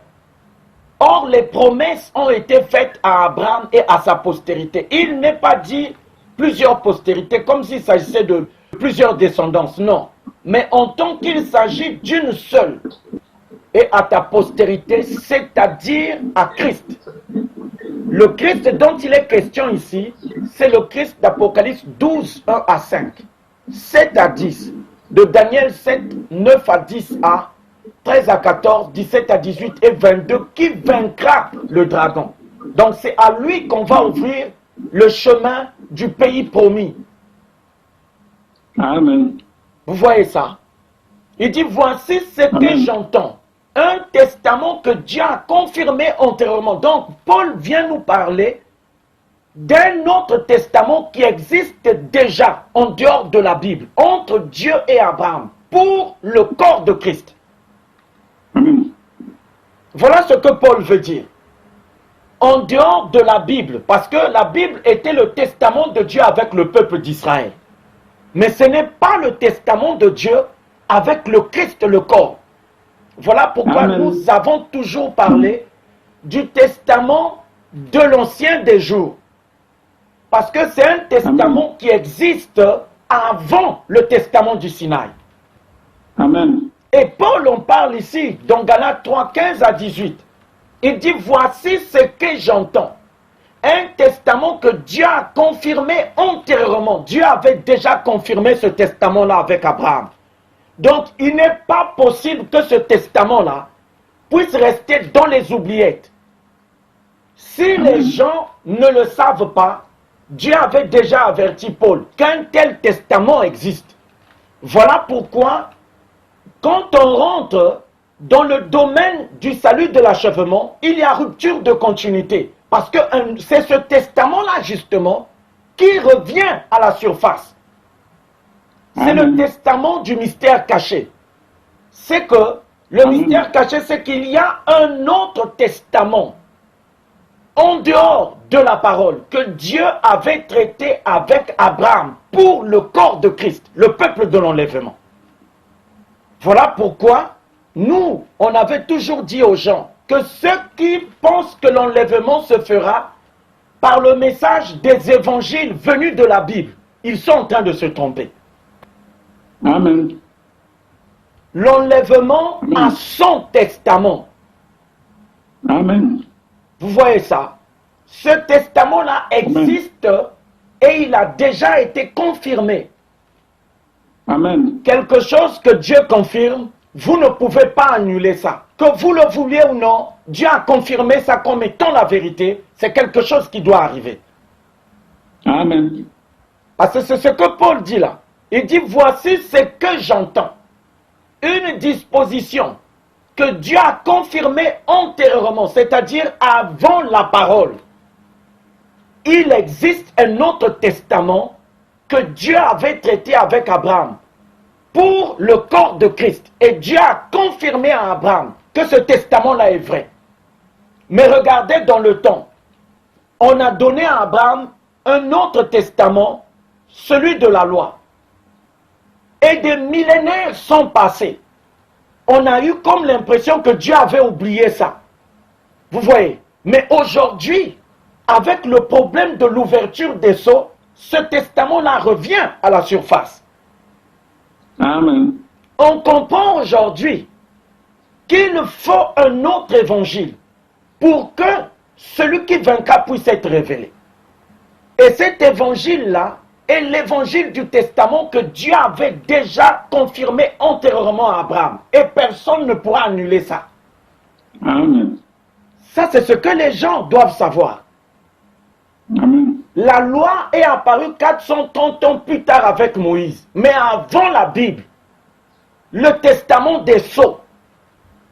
Or, les promesses ont été faites à Abraham et à sa postérité. Il n'est pas dit plusieurs postérités, comme s'il s'agissait de plusieurs descendances. Non. Mais en tant qu'il s'agit d'une seule, et à ta postérité, c'est-à-dire à Christ. Le Christ dont il est question ici, c'est le Christ d'Apocalypse 12, 1 à 5, 7 à 10, de Daniel 7, 9 à 10 à 13 à 14, 17 à 18 et 22 qui vaincra le dragon. Donc c'est à lui qu'on va ouvrir le chemin du pays promis. Amen. Vous voyez ça? Il dit, voici ce que Amen. j'entends. Un testament que Dieu a confirmé antérieurement. Donc, Paul vient nous parler d'un autre testament qui existe déjà en dehors de la Bible, entre Dieu et Abraham, pour le corps de Christ. Amen. Voilà ce que Paul veut dire. En dehors de la Bible, parce que la Bible était le testament de Dieu avec le peuple d'Israël. Mais ce n'est pas le testament de Dieu avec le Christ, le corps. Voilà pourquoi Amen. nous avons toujours parlé du testament de l'ancien des jours. Parce que c'est un testament Amen. qui existe avant le testament du Sinaï. Amen. Et Paul en parle ici, dans Galates 3, 15 à 18. Il dit, voici ce que j'entends. Un testament que Dieu a confirmé antérieurement. Dieu avait déjà confirmé ce testament-là avec Abraham. Donc, il n'est pas possible que ce testament-là puisse rester dans les oubliettes. Si les gens ne le savent pas, Dieu avait déjà averti Paul qu'un tel testament existe. Voilà pourquoi, quand on rentre dans le domaine du salut de l'achèvement, il y a rupture de continuité. Parce que c'est ce testament-là, justement, qui revient à la surface. C'est le Amen. testament du mystère caché. C'est que le Amen. mystère caché, c'est qu'il y a un autre testament en dehors de la parole que Dieu avait traité avec Abraham pour le corps de Christ, le peuple de l'enlèvement. Voilà pourquoi nous, on avait toujours dit aux gens que ceux qui pensent que l'enlèvement se fera par le message des évangiles venus de la Bible, ils sont en train de se tromper. Amen. L'enlèvement a son testament. Amen. Vous voyez ça? Ce testament-là existe et il a déjà été confirmé. Amen. Quelque chose que Dieu confirme, vous ne pouvez pas annuler ça. Que vous le vouliez ou non, Dieu a confirmé ça comme étant la vérité. C'est quelque chose qui doit arriver. Amen. Parce que c'est ce que Paul dit là. Il dit, voici ce que j'entends. Une disposition que Dieu a confirmée antérieurement, c'est-à-dire avant la parole. Il existe un autre testament que Dieu avait traité avec Abraham pour le corps de Christ. Et Dieu a confirmé à Abraham que ce testament-là est vrai. Mais regardez dans le temps, on a donné à Abraham un autre testament, celui de la loi. Et des millénaires sont passés. On a eu comme l'impression que Dieu avait oublié ça. Vous voyez? Mais aujourd'hui, avec le problème de l'ouverture des sceaux, ce testament-là revient à la surface. Amen. On comprend aujourd'hui qu'il faut un autre évangile pour que celui qui vaincra puisse être révélé. Et cet évangile-là est l'évangile du testament que Dieu avait déjà confirmé antérieurement à Abraham. Et personne ne pourra annuler ça. Amen. Ça, c'est ce que les gens doivent savoir. Amen. La loi est apparue 430 ans plus tard avec Moïse. Mais avant la Bible, le testament des sceaux,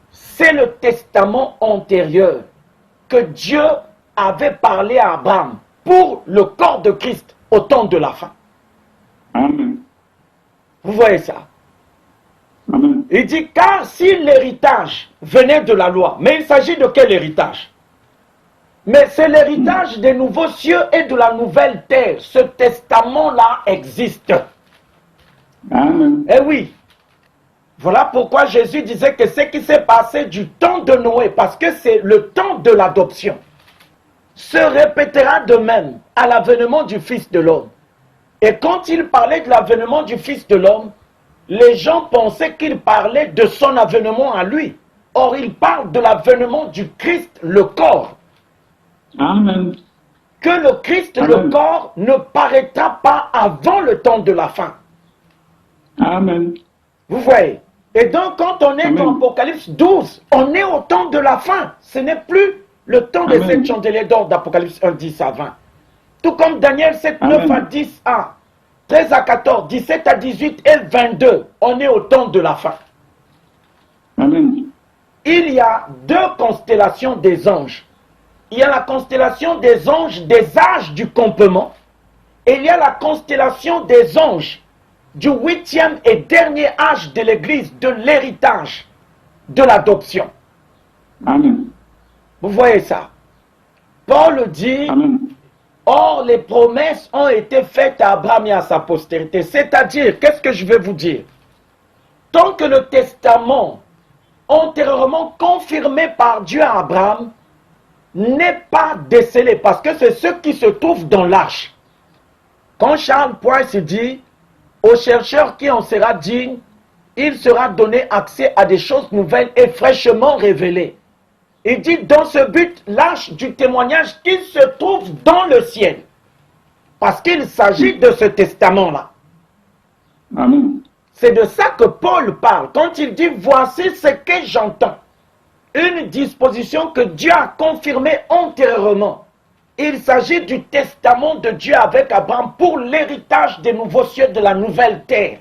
c'est le testament antérieur que Dieu avait parlé à Abraham pour le corps de Christ au temps de la fin. Amen. Vous voyez ça? Amen. Il dit, car si l'héritage venait de la loi, mais il s'agit de quel héritage? Mais c'est l'héritage des nouveaux cieux et de la nouvelle terre. Ce testament-là existe. Amen. Eh oui. Voilà pourquoi Jésus disait que ce qui s'est passé du temps de Noé, parce que c'est le temps de l'adoption, se répétera de même à l'avènement du Fils de l'homme. Et quand il parlait de l'avènement du Fils de l'homme, les gens pensaient qu'il parlait de son avènement à lui. Or, il parle de l'avènement du Christ, le corps. Amen. Que le Christ, Amen. le corps, ne paraîtra pas avant le temps de la fin. Amen. Vous voyez? Et donc, quand on est Amen. dans Apocalypse 12, on est au temps de la fin. Ce n'est plus le temps des Amen. 7 chandeliers d'or d'Apocalypse 1, 10 à 20. Tout comme Daniel 7, 9 à 10 à 13 à 14, 17 à 18 et 22, on est au temps de la fin. Amen. Il y a deux constellations des anges. Il y a la constellation des anges des âges du campement et il y a la constellation des anges du 8e et dernier âge de l'Église, de l'héritage, de l'adoption. Amen. Vous voyez ça? Paul dit, Amen. or les promesses ont été faites à Abraham et à sa postérité. C'est-à-dire, qu'est-ce que je vais vous dire? Tant que le testament antérieurement confirmé par Dieu à Abraham n'est pas décelé, parce que c'est ce qui se trouve dans l'arche. Quand Charles Price dit, au chercheur qui en sera digne, il sera donné accès à des choses nouvelles et fraîchement révélées. Il dit, dans ce but, l'arche du témoignage qui se trouve dans le ciel. Parce qu'il s'agit de ce testament-là. Amen. C'est de ça que Paul parle. Quand il dit, voici ce que j'entends. Une disposition que Dieu a confirmée antérieurement. Il s'agit du testament de Dieu avec Abraham pour l'héritage des nouveaux cieux de la nouvelle terre.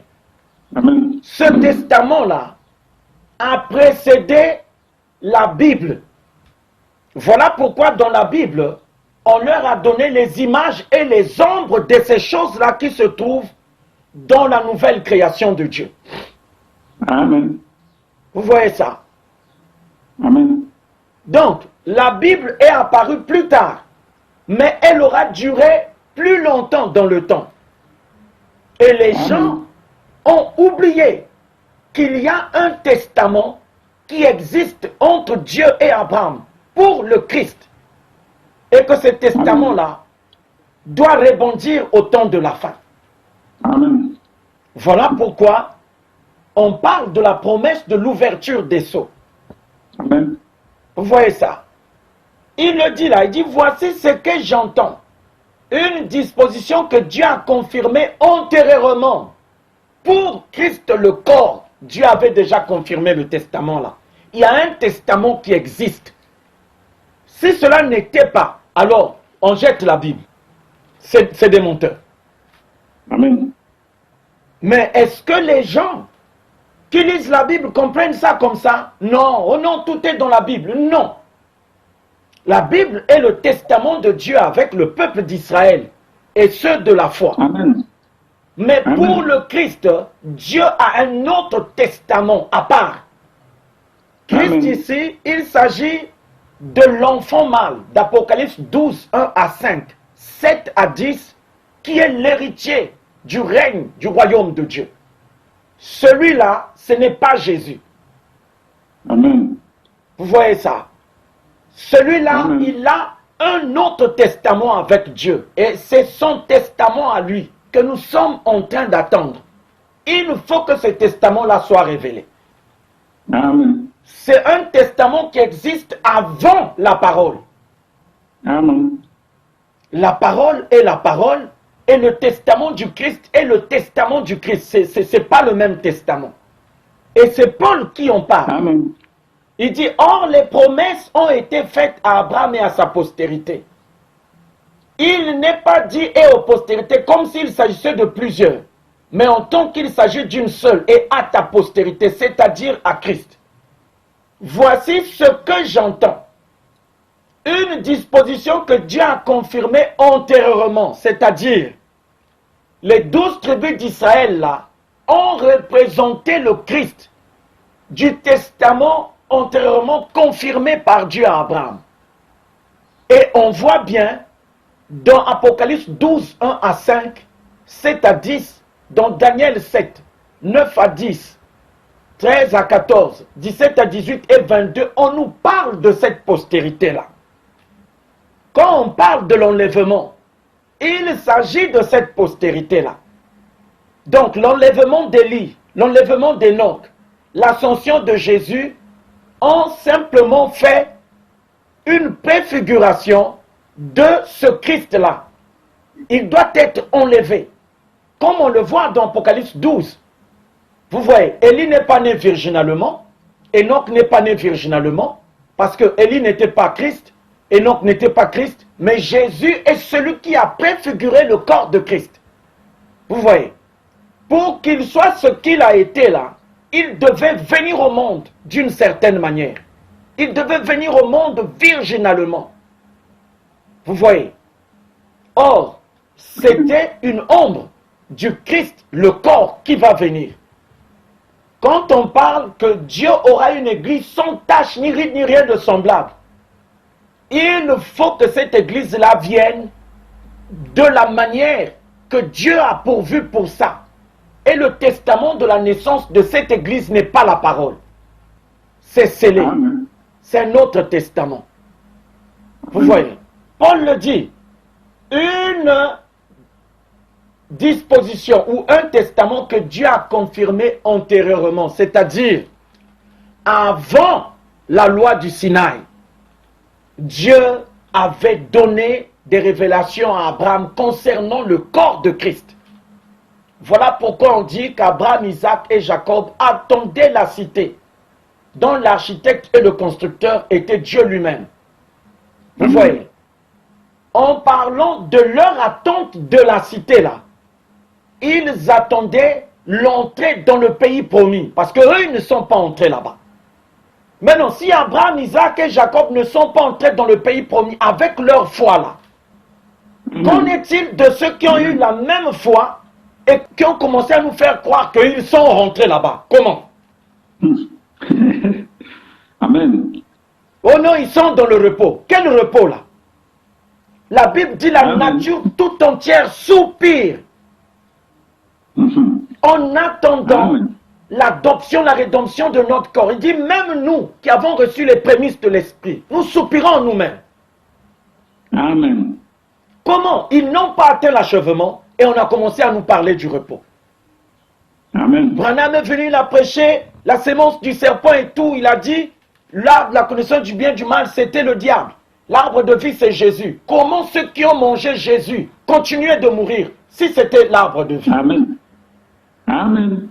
Amen. Ce testament-là a précédé la Bible. Voilà pourquoi dans la Bible, on leur a donné les images et les ombres de ces choses-là qui se trouvent dans la nouvelle création de Dieu. Amen. Vous voyez ça? Amen. Donc, la Bible est apparue plus tard, mais elle aura duré plus longtemps dans le temps. Et les gens ont oublié qu'il y a un testament qui existe entre Dieu et Abraham pour le Christ. Et que ce testament-là doit rebondir au temps de la fin. Amen. Voilà pourquoi on parle de la promesse de l'ouverture des sceaux. Amen. Vous voyez ça? Il le dit là, il dit, voici ce que j'entends. Une disposition que Dieu a confirmée antérieurement. Pour Christ le corps, Dieu avait déjà confirmé le testament là. Il y a un testament qui existe. Si cela n'était pas, alors on jette la Bible. C'est des menteurs. Amen. Mais est-ce que les gens qui lisent la Bible comprennent ça comme ça? Non, oh non, tout est dans la Bible. Non. La Bible est le testament de Dieu avec le peuple d'Israël et ceux de la foi. Amen. Mais Amen. pour le Christ, Dieu a un autre testament à part. Christ Amen. ici, il s'agit de l'enfant mâle d'Apocalypse 12, 1 à 5, 7 à 10, qui est l'héritier du règne du royaume de Dieu. Celui-là, ce n'est pas Jésus. Amen. Vous voyez ça? Celui-là, Amen. il a un autre testament avec Dieu. Et c'est son testament à lui que nous sommes en train d'attendre. Il faut que ce testament-là soit révélé. Amen. C'est un testament qui existe avant la parole. Amen. La parole est la parole et le testament du Christ est le testament du Christ. Ce n'est pas le même testament. Et c'est Paul qui en parle. Amen. Il dit, or les promesses ont été faites à Abraham et à sa postérité. Il n'est pas dit et aux postérités comme s'il s'agissait de plusieurs, mais en tant qu'il s'agit d'une seule et à ta postérité, c'est-à-dire à Christ. Voici ce que j'entends. Une disposition que Dieu a confirmée antérieurement, c'est-à-dire les 12 tribus d'Israël là ont représenté le Christ du testament antérieurement confirmé par Dieu à Abraham. Et on voit bien dans Apocalypse 12, 1 à 5, 7 à 10, dans Daniel 7, 9 à 10, 13 à 14, 17 à 18 et 22, on nous parle de cette postérité-là. Quand on parle de l'enlèvement, il s'agit de cette postérité-là. Donc l'enlèvement d'Élie, l'enlèvement d'Enoch, l'ascension de Jésus ont simplement fait une préfiguration de ce Christ-là. Il doit être enlevé. Comme on le voit dans Apocalypse 12. Vous voyez, Élie n'est pas né virginalement, Enoch n'est pas né virginalement, parce que Élie n'était pas Christ, Enoch n'était pas Christ, mais Jésus est celui qui a préfiguré le corps de Christ. Vous voyez, pour qu'il soit ce qu'il a été là, il devait venir au monde d'une certaine manière. Il devait venir au monde virginalement. Vous voyez. Or, c'était une ombre du Christ, le corps qui va venir. Quand on parle que Dieu aura une église sans tache ni ride ni rien de semblable, il faut que cette église-là vienne de la manière que Dieu a pourvu pour ça. Et le testament de la naissance de cette église n'est pas la parole. C'est scellé. Amen. C'est un autre testament. Vous voyez, Paul le dit, une disposition ou un testament que Dieu a confirmé antérieurement, c'est-à-dire avant la loi du Sinaï, Dieu avait donné des révélations à Abraham concernant le corps de Christ. Voilà pourquoi on dit qu'Abraham, Isaac et Jacob attendaient la cité, dont l'architecte et le constructeur était Dieu lui-même. Vous voyez, en parlant de leur attente de la cité là, ils attendaient l'entrée dans le pays promis, parce qu'eux, ils ne sont pas entrés là-bas. Maintenant, si Abraham, Isaac et Jacob ne sont pas entrés dans le pays promis avec leur foi là, Qu'en est-il de ceux qui ont eu la même foi et qui ont commencé à nous faire croire qu'ils sont rentrés là-bas? Comment? Amen. Oh non, ils sont dans le repos. Quel repos là? La Bible dit la nature tout entière soupire en attendant l'adoption, la rédemption de notre corps. Il dit même nous qui avons reçu les prémices de l'Esprit, nous soupirons en nous-mêmes. Amen. Comment? Ils n'ont pas atteint l'achèvement et on a commencé à nous parler du repos. Amen. Branham est venu, il a prêché la sémence du serpent et tout. Il a dit, l'arbre de la connaissance du bien et du mal, c'était le diable. L'arbre de vie, c'est Jésus. Comment ceux qui ont mangé Jésus continuaient de mourir si c'était l'arbre de vie? Amen. Amen.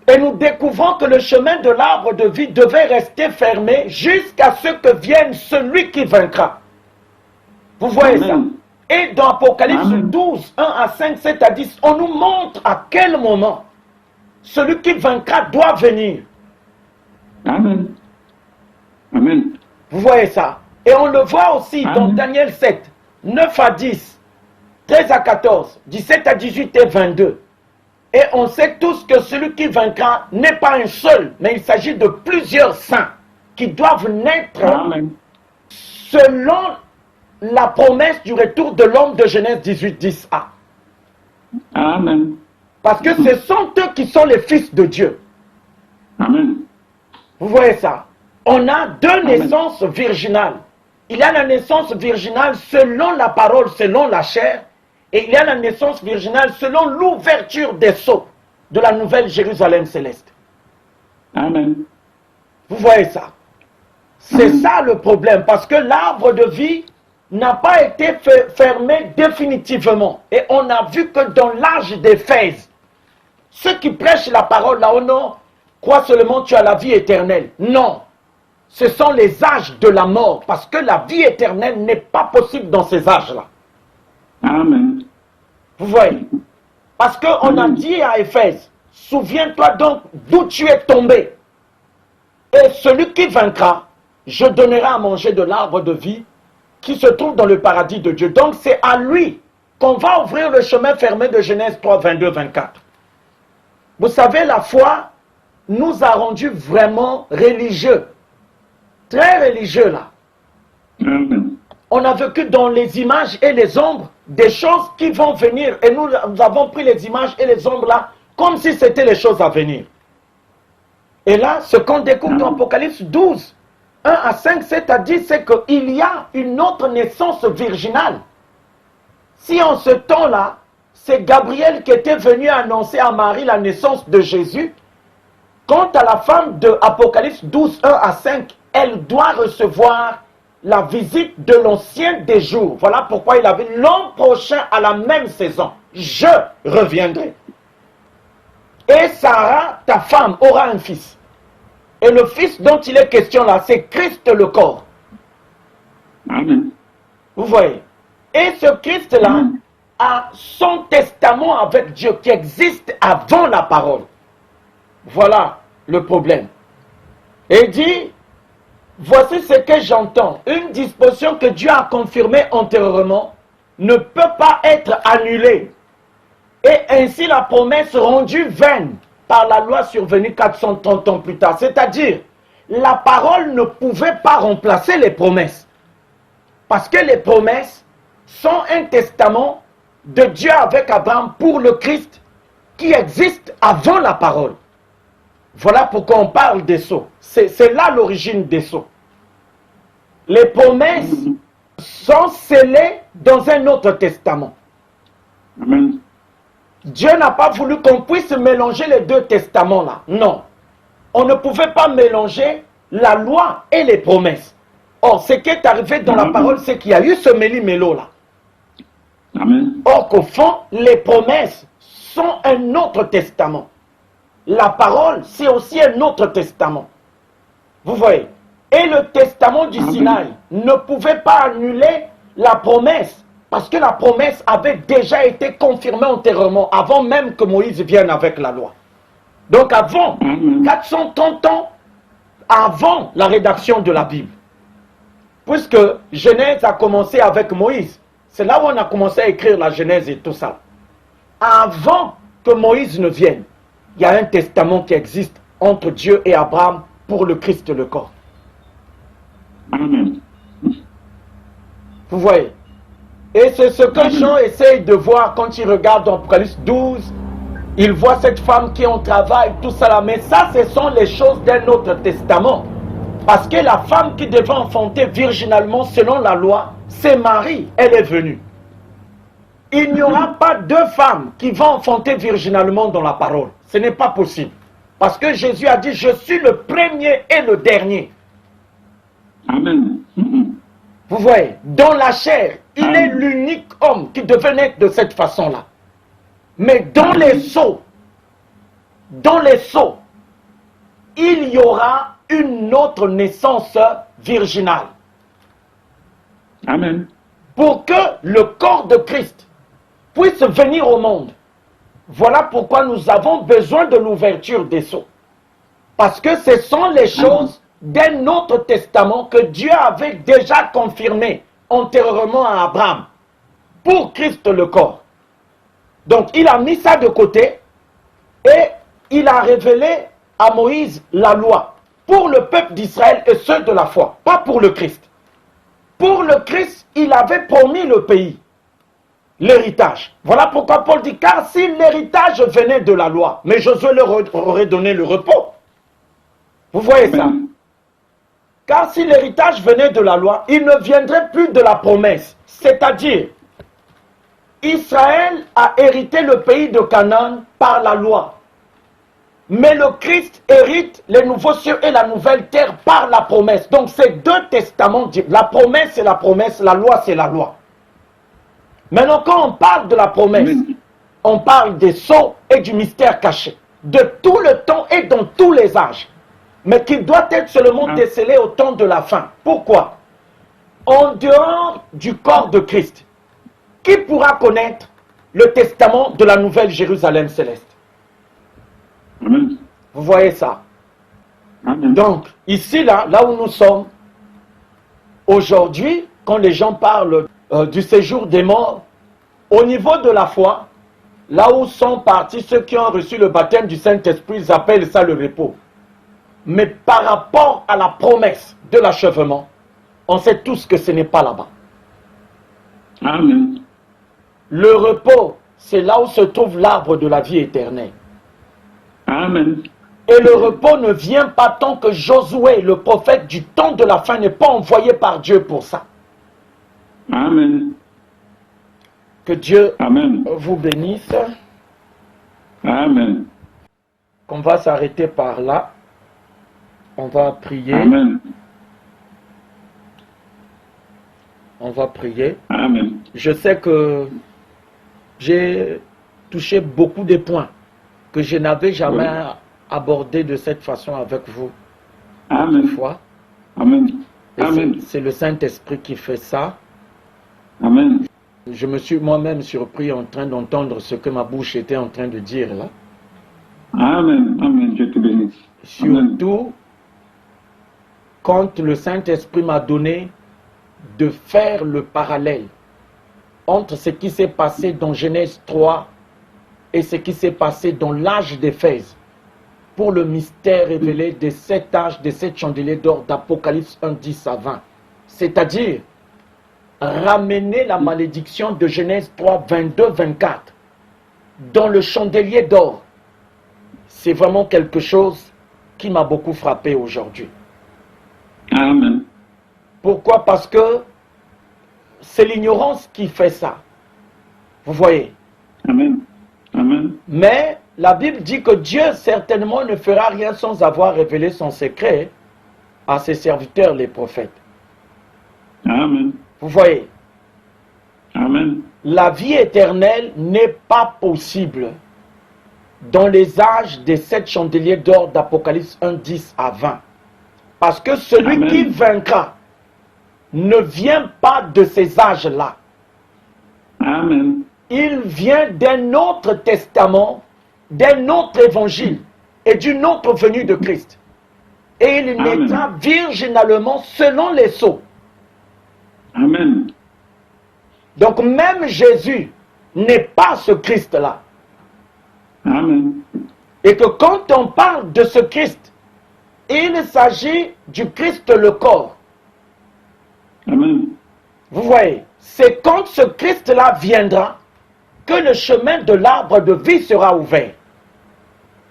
Et nous découvrons que le chemin de l'arbre de vie devait rester fermé jusqu'à ce que vienne celui qui vaincra. Vous voyez Amen. ça? Et dans Apocalypse Amen. 12, 1 à 5, 7 à 10, on nous montre à quel moment celui qui vaincra doit venir. Amen. Amen. Vous voyez ça? Et on le voit aussi dans Amen. Daniel 7, 9 à 10, 13 à 14, 17 à 18 et 22. Et on sait tous que celui qui vaincra n'est pas un seul, mais il s'agit de plusieurs saints qui doivent naître Amen. selon la promesse du retour de l'homme de Genèse 18, 10a. Amen. Parce que ce sont eux qui sont les fils de Dieu. Amen. Vous voyez ça? On a deux Amen. naissances virginales. Il y a la naissance virginale selon la parole, selon la chair, et il y a la naissance virginale selon l'ouverture des sceaux de la nouvelle Jérusalem céleste. Amen. Vous voyez ça? C'est Amen. ça le problème, parce que l'arbre de vie n'a pas été fermé définitivement. Et on a vu que dans l'âge d'Éphèse, ceux qui prêchent la parole là, oh non, crois seulement tu as la vie éternelle. Non, ce sont les âges de la mort, parce que la vie éternelle n'est pas possible dans ces âges-là. Amen. Vous voyez? Parce qu'on a dit à Éphèse, souviens-toi donc d'où tu es tombé. Et celui qui vaincra, je donnerai à manger de l'arbre de vie qui se trouve dans le paradis de Dieu. Donc c'est à lui qu'on va ouvrir le chemin fermé de Genèse 3, 22, 24. Vous savez, la foi nous a rendus vraiment religieux. Très religieux là. Amen. On a vécu dans les images et les ombres des choses qui vont venir. Et nous avons pris les images et les ombres là comme si c'était les choses à venir. Et là, ce qu'on découvre dans Apocalypse 12, 1 à 5, 7 à 10, c'est qu'il y a une autre naissance virginale. Si en ce temps-là, c'est Gabriel qui était venu annoncer à Marie la naissance de Jésus, quant à la femme de Apocalypse 12, 1 à 5, elle doit recevoir la visite de l'ancien des jours. Voilà pourquoi il avait l'an prochain à la même saison. Je reviendrai. Et Sarah, ta femme, aura un fils. Et le fils dont il est question là, c'est Christ le corps. Amen. Vous voyez? Et ce Christ-là a son testament avec Dieu qui existe avant la parole. Voilà le problème. Et il dit, voici ce que j'entends. Une disposition que Dieu a confirmée antérieurement ne peut pas être annulée. Et ainsi la promesse rendue vaine par la loi survenue 430 ans plus tard. C'est-à-dire, la parole ne pouvait pas remplacer les promesses. Parce que les promesses sont un testament de Dieu avec Abraham pour le Christ qui existe avant la parole. Voilà pourquoi on parle des sceaux. C'est là l'origine des sceaux. Les promesses sont scellées dans un autre testament. Amen. Dieu n'a pas voulu qu'on puisse mélanger les deux testaments-là. Non. On ne pouvait pas mélanger la loi et les promesses. Or, ce qui est arrivé dans la parole, c'est qu'il y a eu ce méli-mélo-là. Amen. Or qu'au fond, les promesses sont un autre testament. La parole, c'est aussi un autre testament. Vous voyez? Et le testament du Sinaï ne pouvait pas annuler la promesse, parce que la promesse avait déjà été confirmée antérieurement, avant même que Moïse vienne avec la loi. Donc avant, 430 ans avant la rédaction de la Bible. Puisque Genèse a commencé avec Moïse. C'est là où on a commencé à écrire la Genèse et tout ça. Avant que Moïse ne vienne, il y a un testament qui existe entre Dieu et Abraham pour le Christ le corps. Amen. Vous voyez? Et c'est ce que Jean essaye de voir quand il regarde dans Apocalypse 12. Il voit cette femme qui est en travail, tout ça là. Mais ça, ce sont les choses d'un autre testament. Parce que la femme qui devait enfanter virginalement selon la loi, c'est Marie. Elle est venue. Il n'y aura pas deux femmes qui vont enfanter virginalement dans la parole. Ce n'est pas possible. Parce que Jésus a dit, je suis le premier et le dernier. Amen. Vous voyez, dans la chair, il est l'unique homme qui devait naître de cette façon-là. Mais dans les sceaux, il y aura une autre naissance virginale. Amen. Pour que le corps de Christ puisse venir au monde. Voilà pourquoi nous avons besoin de l'ouverture des sceaux. Parce que ce sont les choses d'un autre testament que Dieu avait déjà confirmé antérieurement à Abraham pour Christ le corps. Donc il a mis ça de côté et il a révélé à Moïse la loi pour le peuple d'Israël et ceux de la foi, pas pour le Christ. Pour le Christ, il avait promis le pays, l'héritage. Voilà pourquoi Paul dit, car si l'héritage venait de la loi, mais Josué leur aurait donné le repos. Vous voyez ça? Car si l'héritage venait de la loi, il ne viendrait plus de la promesse. C'est-à-dire, Israël a hérité le pays de Canaan par la loi. Mais le Christ hérite les nouveaux cieux et la nouvelle terre par la promesse. Donc c'est deux testaments. La promesse c'est la promesse, la loi c'est la loi. Maintenant quand on parle de la promesse, on parle des sceaux et du mystère caché. De tout le temps et dans tous les âges. Mais qui doit être seulement décelé au temps de la fin. Pourquoi? En dehors du corps de Christ, qui pourra connaître le testament de la nouvelle Jérusalem céleste? Amen. Vous voyez ça? Amen. Donc, ici, là où nous sommes, aujourd'hui, quand les gens parlent du séjour des morts, au niveau de la foi, là où sont partis ceux qui ont reçu le baptême du Saint-Esprit, ils appellent ça le repos. Mais par rapport à la promesse de l'achèvement, on sait tous que ce n'est pas là-bas. Amen. Le repos, c'est là où se trouve l'arbre de la vie éternelle. Amen. Et le repos ne vient pas tant que Josué, le prophète du temps de la fin, n'est pas envoyé par Dieu pour ça. Amen. Que Dieu Amen. vous bénisse. Amen. On va s'arrêter par là. On va prier. Amen. On va prier. Amen. Je sais que j'ai touché beaucoup de points que je n'avais jamais abordés de cette façon avec vous. Amen. Fois. Amen. Et Amen. c'est le Saint-Esprit qui fait ça. Amen. Je me suis moi-même surpris en train d'entendre ce que ma bouche était en train de dire là. Amen. Amen. Je te bénisse. Surtout quand le Saint-Esprit m'a donné de faire le parallèle entre ce qui s'est passé dans Genèse 3 et ce qui s'est passé dans l'âge d'Éphèse pour le mystère révélé des 7 âges, des 7 chandeliers d'or d'Apocalypse 1, 10 à 20. C'est-à-dire ramener la malédiction de Genèse 3, 22, 24 dans le chandelier d'or. C'est vraiment quelque chose qui m'a beaucoup frappé aujourd'hui. Amen. Pourquoi? Parce que c'est l'ignorance qui fait ça. Vous voyez? Amen. Amen. Mais la Bible dit que Dieu certainement ne fera rien sans avoir révélé son secret à ses serviteurs, les prophètes. Amen. Vous voyez? Amen. La vie éternelle n'est pas possible dans les âges des 7 chandeliers d'or d'Apocalypse 1, 10 à 20. Parce que celui Amen. qui vaincra ne vient pas de ces âges-là. Amen. Il vient d'un autre testament, d'un autre évangile et d'une autre venue de Christ. Et il Amen. naîtra virginalement selon les sceaux. Amen. Donc même Jésus n'est pas ce Christ-là. Amen. Et que quand on parle de ce Christ, il s'agit du Christ le corps. Amen. Vous voyez, c'est quand ce Christ-là viendra que le chemin de l'arbre de vie sera ouvert.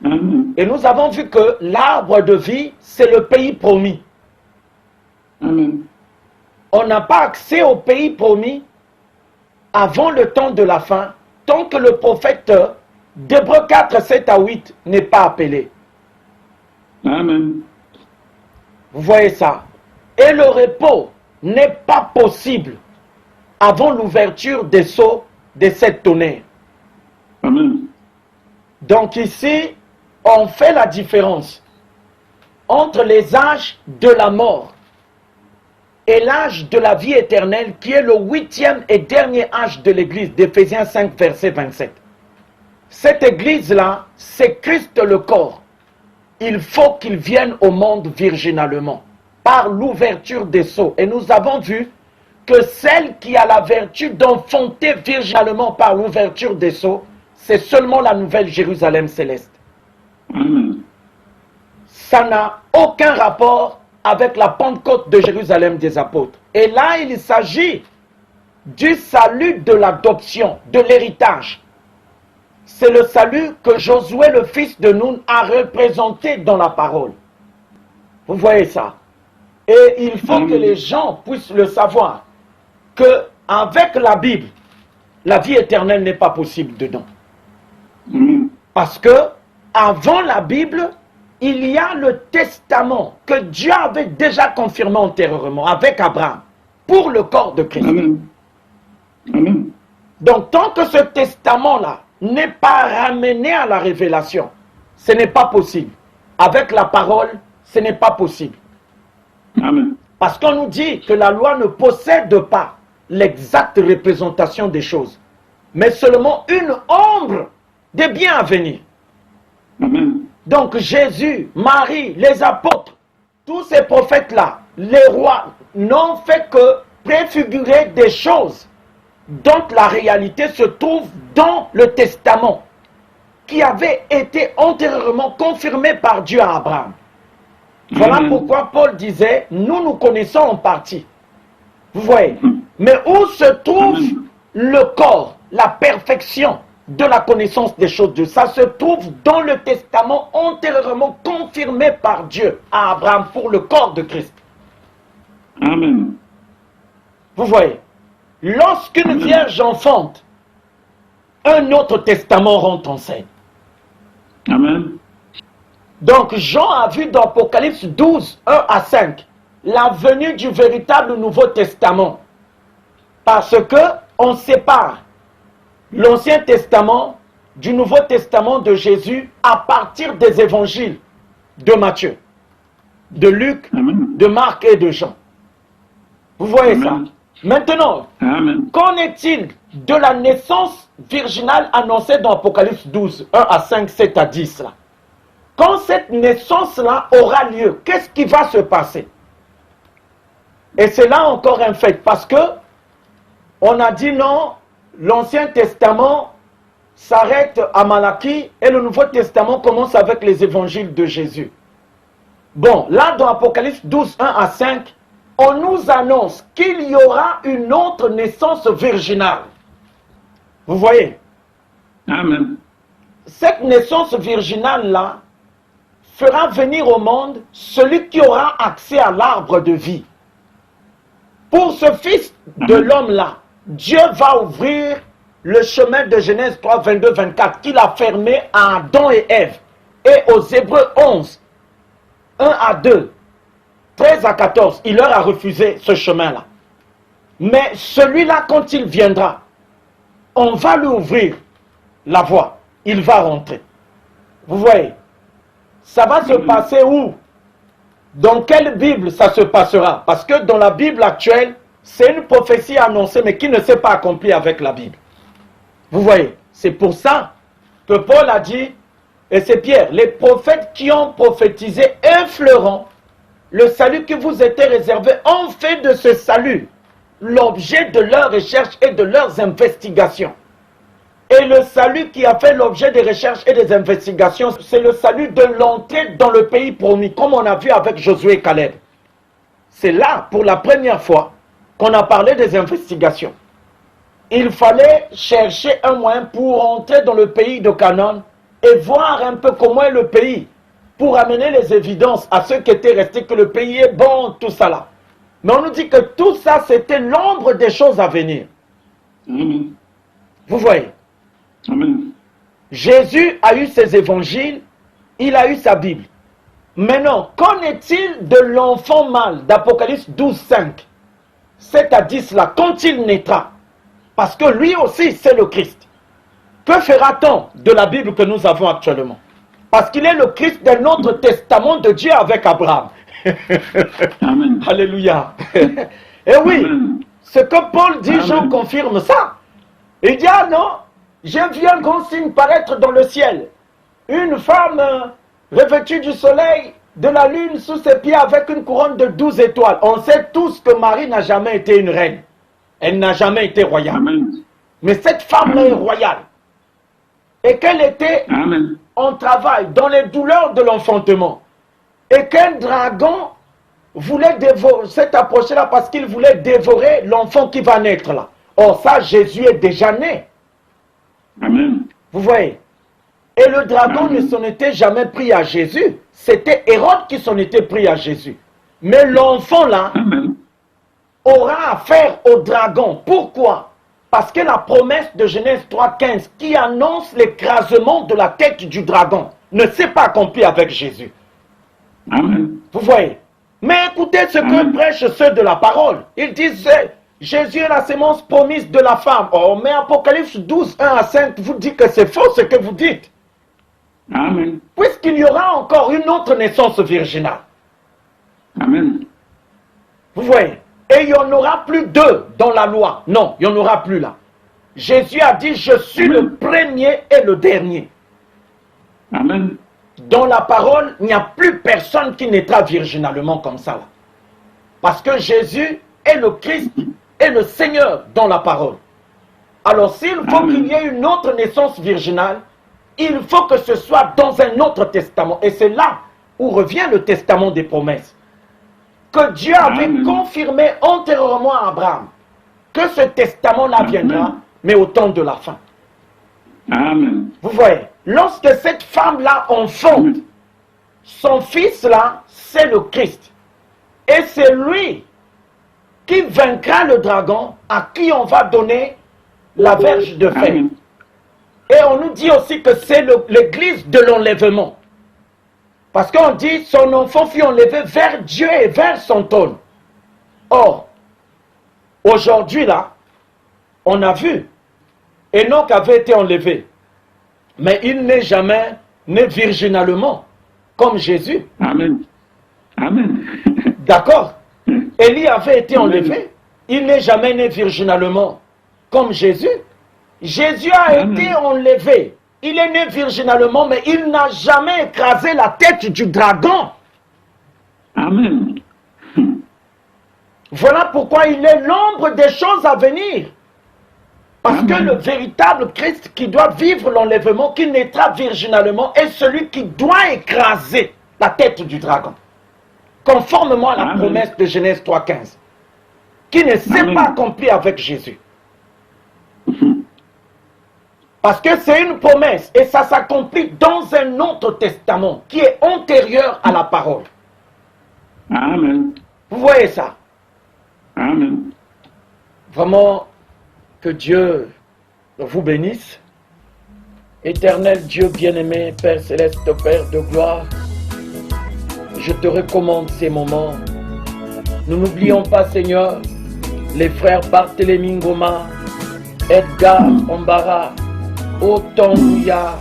Amen. Et nous avons vu que l'arbre de vie, c'est le pays promis. Amen. On n'a pas accès au pays promis avant le temps de la fin, tant que le prophète d'Hébreux 4, 7 à 8 n'est pas appelé. Amen. Vous voyez ça? Et le repos n'est pas possible avant l'ouverture des sceaux des 7 tonnerres. Amen. Donc ici, on fait la différence entre les âges de la mort et l'âge de la vie éternelle, qui est le 8e et dernier âge de l'Église, d'Éphésiens 5, verset 27. Cette Église-là, c'est Christ le corps. Il faut qu'il vienne au monde virginalement, par l'ouverture des sceaux. Et nous avons vu que celle qui a la vertu d'enfanter virginalement par l'ouverture des sceaux, c'est seulement la nouvelle Jérusalem céleste. Amen. Ça n'a aucun rapport avec la Pentecôte de Jérusalem des apôtres. Et là, il s'agit du salut de l'adoption, de l'héritage. C'est le salut que Josué, le fils de Nun, a représenté dans la parole. Vous voyez ça? Et il faut que les gens puissent le savoir, qu'avec la Bible, la vie éternelle n'est pas possible dedans. Parce que avant la Bible, il y a le testament que Dieu avait déjà confirmé antérieurement avec Abraham pour le corps de Christ. Amen. Amen. Donc tant que ce testament-là n'est pas ramené à la révélation, ce n'est pas possible. Avec la parole, ce n'est pas possible. Amen. Parce qu'on nous dit que la loi ne possède pas l'exacte représentation des choses, mais seulement une ombre des biens à venir. Amen. Donc Jésus, Marie, les apôtres, tous ces prophètes-là, les rois, n'ont fait que préfigurer des choses dont la réalité se trouve dans le testament qui avait été antérieurement confirmé par Dieu à Abraham. Voilà Amen. pourquoi Paul disait, nous connaissons en partie. Vous voyez? Mais où se trouve Amen. le corps, la perfection de la connaissance des choses de Dieu? Ça se trouve dans le testament antérieurement confirmé par Dieu à Abraham pour le corps de Christ. Amen. Vous voyez? Lorsqu'une vierge enfante, un autre testament rentre en scène. Amen. Donc Jean a vu dans Apocalypse 12, 1 à 5, la venue du véritable Nouveau Testament. Parce que on sépare l'Ancien Testament du Nouveau Testament de Jésus à partir des évangiles de Matthieu, de Luc, Amen. de Marc et de Jean. Vous voyez Amen. ça? Maintenant, Amen. qu'en est-il de la naissance virginale annoncée dans Apocalypse 12, 1 à 5, 7 à 10 là? Quand cette naissance-là aura lieu, qu'est-ce qui va se passer? Et c'est là encore un fait, parce que on a dit non, l'Ancien Testament s'arrête à Malachie et le Nouveau Testament commence avec les évangiles de Jésus. Bon, là dans Apocalypse 12, 1 à 5, on nous annonce qu'il y aura une autre naissance virginale. Vous voyez? Amen. Cette naissance virginale-là fera venir au monde celui qui aura accès à l'arbre de vie. Pour ce fils de l'homme-là, Dieu va ouvrir le chemin de Genèse 3, 22, 24 qu'il a fermé à Adam et Ève. Et aux Hébreux 11, 1 à 2, 13 à 14, il leur a refusé ce chemin-là. Mais celui-là, quand il viendra, on va lui ouvrir la voie. Il va rentrer. Vous voyez? Ça va se passer où? Dans quelle Bible ça se passera? Parce que dans la Bible actuelle, c'est une prophétie annoncée, mais qui ne s'est pas accomplie avec la Bible. Vous voyez? C'est pour ça que Paul a dit, et c'est Pierre, les prophètes qui ont prophétisé effleurant le salut qui vous était réservé ont fait de ce salut l'objet de leurs recherches et de leurs investigations. Et le salut qui a fait l'objet des recherches et des investigations, c'est le salut de l'entrée dans le pays promis, comme on a vu avec Josué et Caleb. C'est là, pour la première fois, qu'on a parlé des investigations. Il fallait chercher un moyen pour entrer dans le pays de Canaan et voir un peu comment est le pays, pour amener les évidences à ceux qui étaient restés, que le pays est bon, tout ça là. Mais on nous dit que tout ça, c'était l'ombre des choses à venir. Amen. Vous voyez? Amen. Jésus a eu ses évangiles, il a eu sa Bible. Maintenant, qu'en est-il de l'enfant mâle d'Apocalypse 12, 5? C'est-à-dire cela, quand il naîtra, parce que lui aussi c'est le Christ. Que fera-t-on de la Bible que nous avons actuellement? Parce qu'il est le Christ de notre testament de Dieu avec Abraham. Amen. Alléluia. Et oui, Amen. ce que Paul dit, Amen. Jean confirme ça. Il dit, ah non, j'ai vu un grand signe paraître dans le ciel. Une femme revêtue du soleil, de la lune sous ses pieds avec une couronne de 12 étoiles. On sait tous que Marie n'a jamais été une reine. Elle n'a jamais été royale. Amen. Mais cette femme-là est royale. Et qu'elle était Amen. en travail, dans les douleurs de l'enfantement. Et qu'un dragon voulait dévorer, s'est approché là parce qu'il voulait dévorer l'enfant qui va naître là. Or ça, Jésus est déjà né. Amen. Vous voyez? Et le dragon Amen. ne s'en était jamais pris à Jésus. C'était Hérode qui s'en était pris à Jésus. Mais l'enfant là Amen. aura affaire au dragon. Pourquoi? Parce que la promesse de Genèse 3,15 qui annonce l'écrasement de la tête du dragon ne s'est pas accomplie avec Jésus. Amen. Vous voyez? Mais écoutez ce que Amen. prêchent ceux de la parole. Ils disent Jésus est la sémence promise de la femme. Oh, mais Apocalypse 12, 1 à 5 vous dit que c'est faux ce que vous dites. Amen. Puisqu'il y aura encore une autre naissance virginale. Amen. Vous voyez? Et il n'y en aura plus deux dans la loi. Non, il n'y en aura plus là. Jésus a dit, je suis Amen. le premier et le dernier. Amen. Dans la parole, il n'y a plus personne qui naîtra virginalement comme ça là. Parce que Jésus est le Christ et le Seigneur dans la parole. Alors s'il faut Amen. qu'il y ait une autre naissance virginale, il faut que ce soit dans un autre testament. Et c'est là où revient le testament des promesses. Que Dieu avait Amen. confirmé antérieurement à Abraham que ce testament-là Amen. viendra, mais au temps de la fin. Amen. Vous voyez, lorsque cette femme-là enfante, Amen. son fils-là, c'est le Christ. Et c'est lui qui vaincra le dragon, à qui on va donner la verge de fer. Amen. Et on nous dit aussi que c'est l'église de l'enlèvement. Parce qu'on dit son enfant fut enlevé vers Dieu et vers son trône. Or, aujourd'hui là, on a vu, Enoch avait été enlevé. Mais il n'est jamais né virginalement, comme Jésus. Amen. Amen. D'accord? Élie avait été Amen. enlevé. Il n'est jamais né virginalement, comme Jésus. Jésus a Amen. été enlevé. Il est né virginalement, mais il n'a jamais écrasé la tête du dragon. Amen. Voilà pourquoi il est l'ombre des choses à venir. Parce que Amen. le véritable Christ qui doit vivre l'enlèvement, qui naîtra virginalement, est celui qui doit écraser la tête du dragon. Conformément à la Amen. promesse de Genèse 3,15. Qui ne s'est Amen. pas accomplie avec Jésus. Parce que c'est une promesse et ça s'accomplit dans un autre testament qui est antérieur à la parole. Amen. Vous voyez ça? Amen. Vraiment, que Dieu vous bénisse. Éternel Dieu bien-aimé, Père céleste, Père de gloire, je te recommande ces moments. Nous n'oublions pas, Seigneur, les frères Barthélemy Ngoma, Edgar Ombara, Otongouya,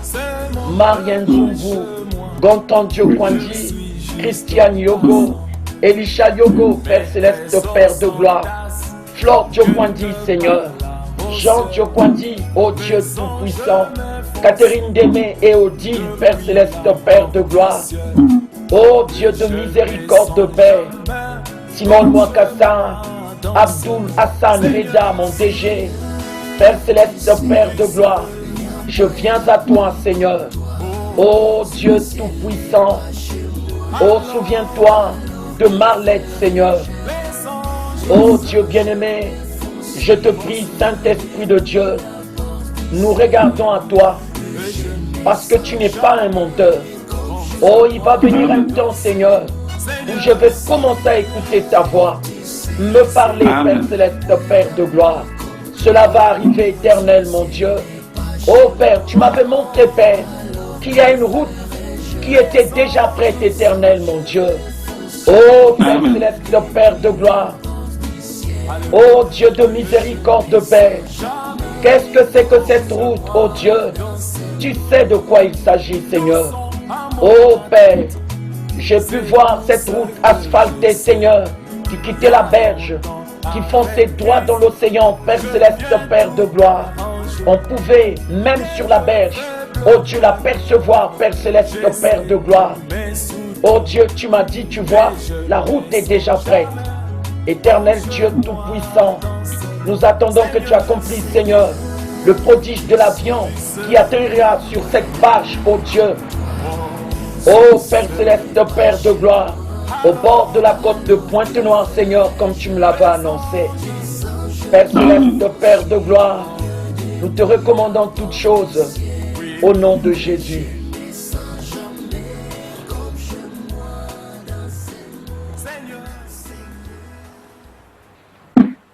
Marianne Zumbu, Gontan Diokwandi, Christian Yogo, Elisha Yogo, Père céleste, Père de gloire, Flore Diokwandi, Seigneur, Jean Diokwandi, ô Dieu tout-puissant, Catherine Démé et Odile, Père céleste, Père de gloire, ô Dieu de miséricorde, Père, Simon Mwakassa, Abdul Hassan Reda, mon DG, Père Céleste, Père de gloire, je viens à toi, Seigneur. Ô Dieu Tout-Puissant, ô souviens-toi de Marlette, Seigneur. Ô Dieu bien-aimé, je te prie, Saint-Esprit de Dieu, nous regardons à toi, parce que tu n'es pas un menteur. Oh, il va venir un temps, Seigneur, où je vais commencer à écouter ta voix, me parler, Père Céleste, Père de gloire. Cela va arriver, Éternel, mon Dieu. Oh Père, tu m'avais montré, Père, qu'il y a une route qui était déjà prête, Éternel, mon Dieu. Oh Père Céleste, Père de gloire. Oh Dieu de miséricorde, Père. Qu'est-ce que c'est que cette route, oh Dieu? Tu sais de quoi il s'agit, Seigneur. Oh Père, j'ai pu voir cette route asphaltée, Seigneur, qui quittait la berge, qui fonçait droit dans l'océan, Père Céleste, Père de gloire. On pouvait, même sur la berge, oh Dieu, l'apercevoir, Père Céleste, Père de gloire. Oh Dieu, tu m'as dit, tu vois, la route est déjà prête. Éternel Dieu Tout-Puissant, nous attendons que tu accomplisses, Seigneur, le prodige de l'avion qui atterrira sur cette barge, oh Dieu. Oh Père Céleste, Père de gloire, au bord de la côte de Pointe-Noire, Seigneur, comme tu me l'avais annoncé. Père Céleste, Père de gloire, nous te recommandons toutes choses au nom de Jésus.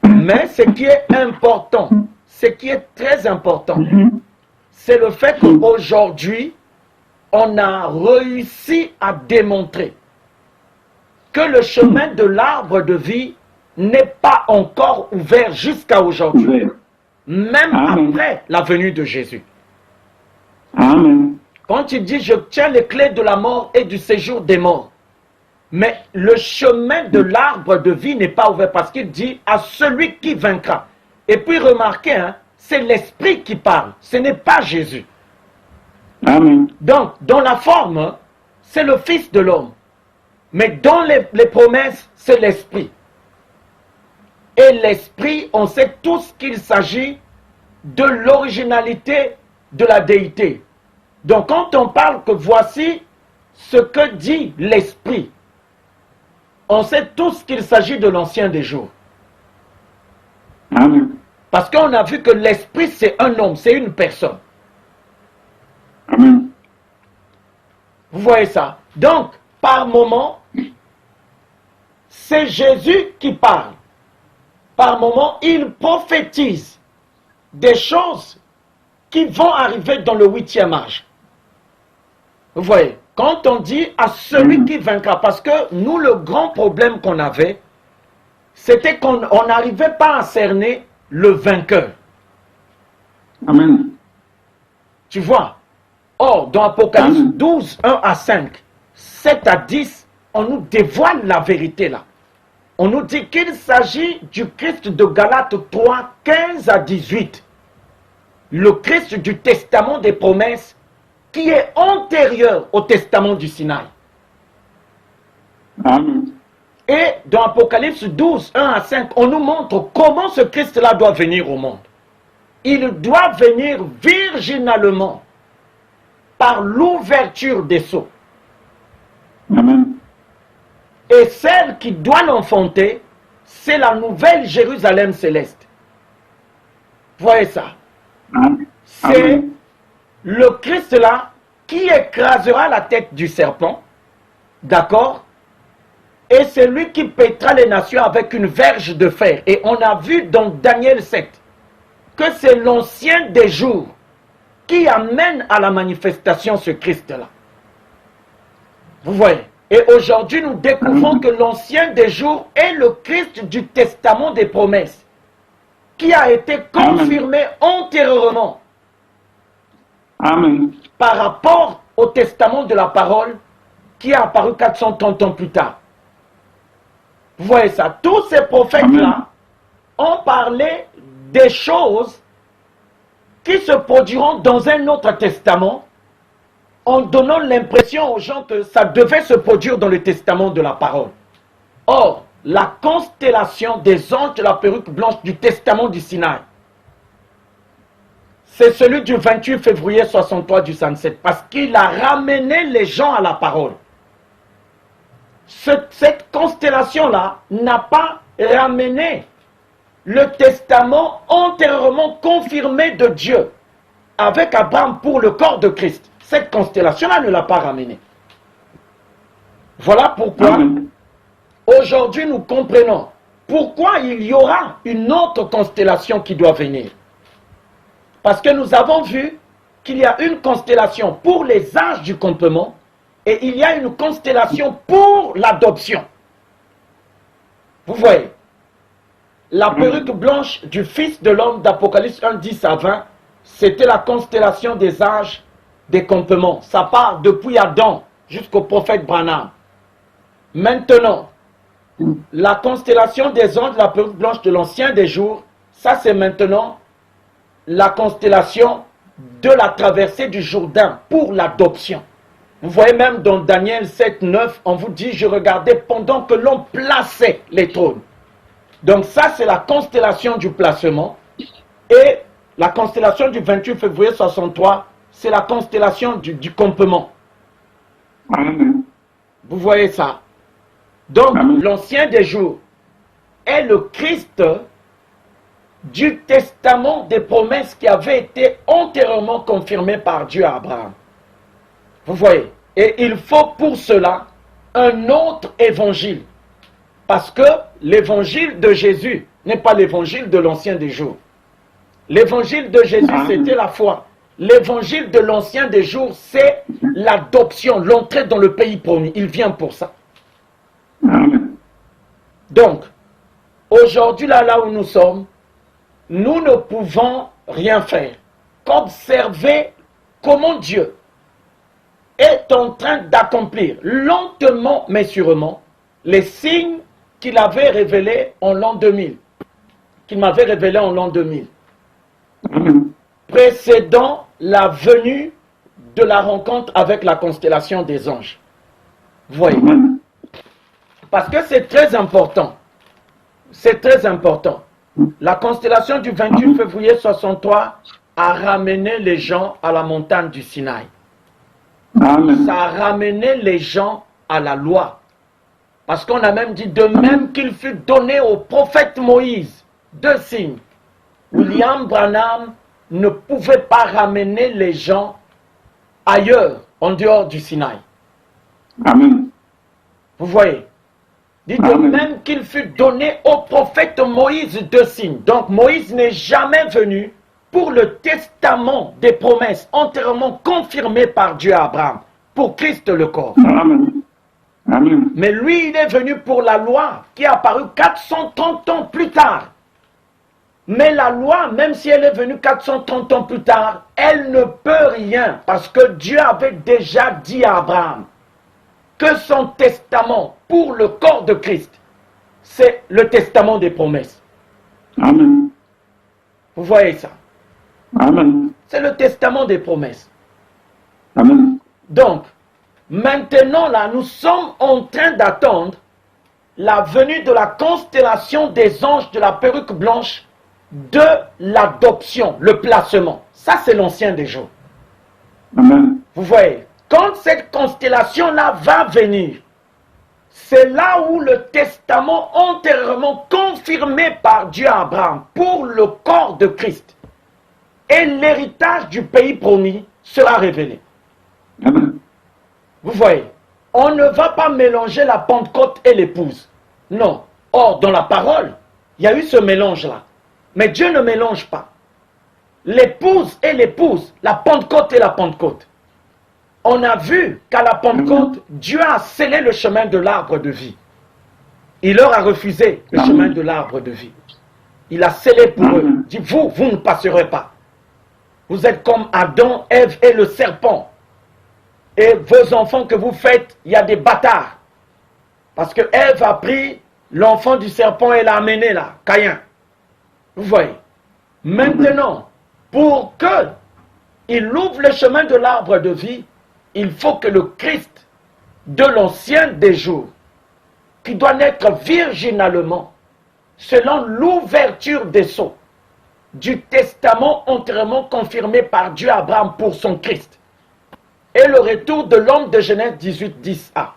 Mais ce qui est important, ce qui est très important, c'est le fait qu'aujourd'hui, on a réussi à démontrer que le chemin de l'arbre de vie n'est pas encore ouvert jusqu'à aujourd'hui, même après la venue de Jésus. Amen. Quand il dit « Je tiens les clés de la mort et du séjour des morts », mais le chemin de l'arbre de vie n'est pas ouvert parce qu'il dit « à celui qui vaincra ». Et puis remarquez, hein, c'est l'Esprit qui parle, ce n'est pas Jésus. Amen. Donc, dans la forme, c'est le Fils de l'homme. Mais dans les promesses, c'est l'Esprit. Et l'Esprit, on sait tous qu'il s'agit de l'originalité de la déité. Donc, quand on parle que voici ce que dit l'Esprit, on sait tous qu'il s'agit de l'ancien des jours. Amen. Parce qu'on a vu que l'Esprit, c'est un homme, c'est une personne. Amen. Vous voyez ça? Donc, par moment, c'est Jésus qui parle. Par moment, il prophétise des choses qui vont arriver dans le 8e âge. Vous voyez? Quand on dit à celui qui vaincra, parce que nous, le grand problème qu'on avait, c'était qu'on n'arrivait pas à cerner le vainqueur. Amen. Tu vois? Or, dans Apocalypse 12, 1 à 5, 7 à 10, on nous dévoile la vérité là. On nous dit qu'il s'agit du Christ de Galates 3, 15 à 18. Le Christ du Testament des promesses qui est antérieur au Testament du Sinaï. Amen. Et dans Apocalypse 12, 1 à 5, on nous montre comment ce Christ-là doit venir au monde. Il doit venir virginalement par l'ouverture des sceaux. Amen. Et celle qui doit l'enfanter, c'est la nouvelle Jérusalem céleste. Voyez ça. C'est le Christ là qui écrasera la tête du serpent. D'accord? Et c'est lui qui pètera les nations avec une verge de fer. Et on a vu dans Daniel 7 que c'est l'ancien des jours qui amène à la manifestation ce Christ-là. Vous voyez? Et aujourd'hui, nous découvrons que l'ancien des jours est le Christ du Testament des promesses, qui a été confirmé antérieurement Amen. par rapport au Testament de la parole qui a apparu 430 ans plus tard. Vous voyez ça? Tous ces prophètes-là ont parlé des choses qui se produiront dans un autre testament en donnant l'impression aux gens que ça devait se produire dans le testament de la parole. Or, la constellation des anges de la perruque blanche du testament du Sinaï. C'est celui du 28 février 63 du Sunset, parce qu'il a ramené les gens à la parole. Cette constellation-là n'a pas ramené le testament antérieurement confirmé de Dieu avec Abraham pour le corps de Christ. Cette constellation-là ne l'a pas ramené. Voilà pourquoi aujourd'hui nous comprenons pourquoi il y aura une autre constellation qui doit venir. Parce que nous avons vu qu'il y a une constellation pour les âges du complément et il y a une constellation pour l'adoption. Vous voyez, la perruque blanche du Fils de l'homme d'Apocalypse 1, 10 à 20, c'était la constellation des âges des compléments. Ça part depuis Adam jusqu'au prophète Branham. Maintenant, la constellation des anges de la perruque blanche de l'ancien des jours, ça c'est maintenant la constellation de la traversée du Jourdain pour l'adoption. Vous voyez même dans Daniel 7, 9, on vous dit, je regardais pendant que l'on plaçait les trônes. Donc ça c'est la constellation du placement. Et la constellation du 28 février 63, c'est la constellation du complément. Vous voyez ça? Donc l'ancien des jours est le Christ du testament des promesses qui avait été antérieurement confirmé par Dieu à Abraham. Vous voyez? Et il faut pour cela un autre évangile. Parce que l'évangile de Jésus n'est pas l'évangile de l'ancien des jours. L'évangile de Jésus, c'était la foi. L'évangile de l'ancien des jours, c'est l'adoption, l'entrée dans le pays promis. Il vient pour ça. Donc, aujourd'hui, là où nous sommes, nous ne pouvons rien faire qu'observer comment Dieu est en train d'accomplir lentement mais sûrement les signes qu'il avait révélés en l'an 2000, qu'il m'avait révélé en l'an 2000, précédant la venue de la rencontre avec la constellation des anges. Vous voyez? Parce que c'est très important. C'est très important. La constellation du 28 février 63 a ramené les gens à la montagne du Sinaï. Ça a ramené les gens à la loi. Parce qu'on a même dit, de même qu'il fut donné au prophète Moïse 2 signes, William Branham ne pouvait pas ramener les gens ailleurs, en dehors du Sinaï. Amen. Vous voyez? Dit de même qu'il fut donné au prophète Moïse 2 signes. Donc Moïse n'est jamais venu pour le testament des promesses entièrement confirmées par Dieu à Abraham, pour Christ le corps. Amen. Amen. Mais lui, il est venu pour la loi qui est apparue 430 ans plus tard. Mais la loi, même si elle est venue 430 ans plus tard, elle ne peut rien parce que Dieu avait déjà dit à Abraham que son testament pour le corps de Christ, c'est le testament des promesses. Amen. Vous voyez ça? Amen. C'est le testament des promesses. Amen. Donc, maintenant là, nous sommes en train d'attendre la venue de la constellation des anges de la perruque blanche de l'adoption, le placement. Ça, c'est l'ancien des jours. Amen. Vous voyez, quand cette constellation-là va venir, c'est là où le testament antérieurement confirmé par Dieu à Abraham pour le corps de Christ et l'héritage du pays promis sera révélé. Amen. Vous voyez, on ne va pas mélanger la Pentecôte et l'épouse. Non. Or, dans la parole, il y a eu ce mélange-là. Mais Dieu ne mélange pas. L'épouse et l'épouse, la Pentecôte et la Pentecôte. On a vu qu'à la Pentecôte, Dieu a scellé le chemin de l'arbre de vie. Il leur a refusé le chemin de l'arbre de vie. Il a scellé pour eux. Il dit, vous ne passerez pas. Vous êtes comme Adam, Ève et le serpent. Et vos enfants que vous faites, il y a des bâtards. Parce que Ève a pris l'enfant du serpent et l'a amené là, Caïn. Vous voyez. Maintenant, pour qu'il ouvre le chemin de l'arbre de vie, il faut que le Christ de l'ancien des jours qui doit naître virginalement, selon l'ouverture des sceaux du testament entièrement confirmé par Dieu à Abraham pour son Christ, et le retour de l'homme de Genèse 18, 10a.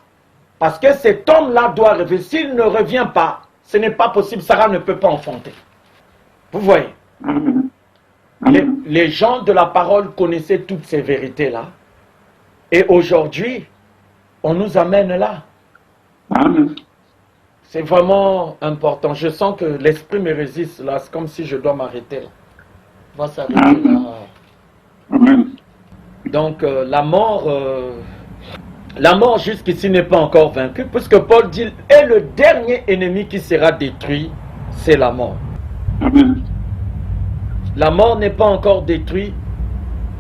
Parce que cet homme-là doit revenir. S'il ne revient pas, ce n'est pas possible, Sarah ne peut pas enfanter. Vous voyez, les gens de la parole connaissaient toutes ces vérités-là. Et aujourd'hui, on nous amène là. C'est vraiment important. Je sens que l'esprit me résiste là. C'est comme si je dois m'arrêter là. On va s'arrêter là. Donc la mort jusqu'ici n'est pas encore vaincue, puisque Paul dit, et le dernier ennemi qui sera détruit, c'est la mort. La mort n'est pas encore détruite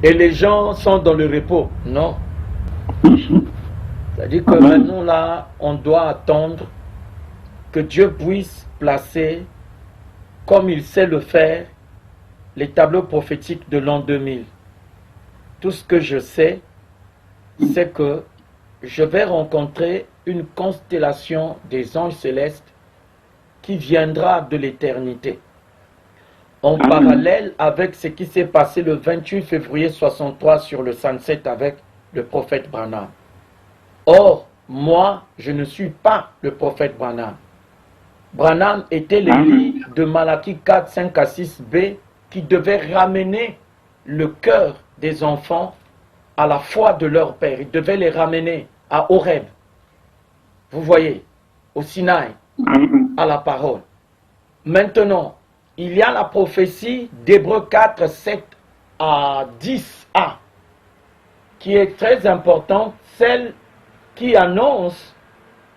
et les gens sont dans le repos. Non. C'est-à-dire que maintenant là, on doit attendre que Dieu puisse placer, comme il sait le faire, les tableaux prophétiques de l'an 2000. Tout ce que je sais, c'est que je vais rencontrer une constellation des anges célestes qui viendra de l'éternité. En parallèle avec ce qui s'est passé le 28 février 63 sur le sunset avec le prophète Branham. Or, moi, je ne suis pas le prophète Branham. Branham était l'Élie de Malachie 4, 5 à 6b qui devait ramener le cœur des enfants à la foi de leur père. Il devait les ramener à Horeb. Vous voyez, au Sinaï, à la parole. Maintenant, il y a la prophétie d'Hébreux 4, 7 à 10a, qui est très importante, celle qui annonce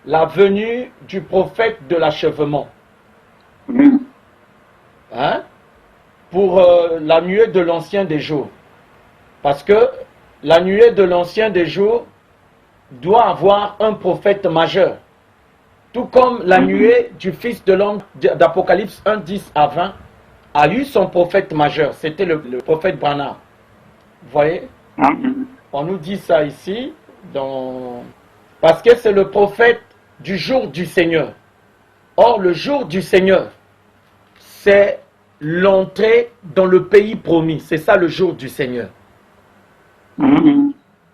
la venue du prophète de l'achèvement. Hein? Pour la nuée de l'ancien des jours. Parce que la nuée de l'ancien des jours doit avoir un prophète majeur. Tout comme la nuée du fils de l'homme d'Apocalypse 1, 10 à 20 a eu son prophète majeur. C'était le prophète Branham. Vous voyez? On nous dit ça ici, parce que c'est le prophète du jour du Seigneur. Or, le jour du Seigneur, c'est l'entrée dans le pays promis. C'est ça le jour du Seigneur.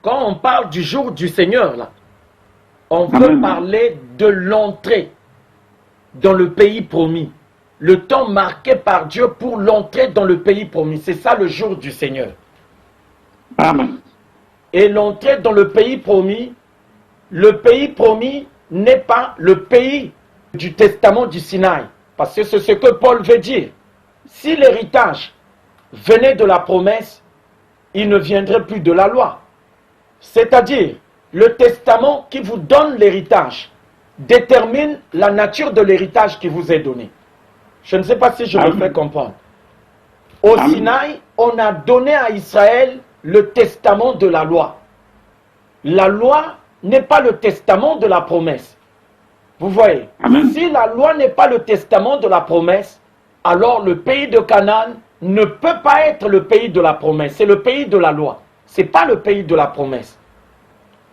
Quand on parle du jour du Seigneur, là, on veut parler de l'entrée dans le pays promis. Le temps marqué par Dieu pour l'entrée dans le pays promis. C'est ça le jour du Seigneur. Et l'entrée dans le pays promis n'est pas le pays du testament du Sinaï. Parce que c'est ce que Paul veut dire. Si l'héritage venait de la promesse, il ne viendrait plus de la loi. C'est-à-dire, le testament qui vous donne l'héritage détermine la nature de l'héritage qui vous est donné. Je ne sais pas si je me fais comprendre. Au Sinaï, on a donné à Israël le testament de la loi. La loi n'est pas le testament de la promesse. Vous voyez, si la loi n'est pas le testament de la promesse, alors le pays de Canaan ne peut pas être le pays de la promesse. C'est le pays de la loi. Ce n'est pas le pays de la promesse.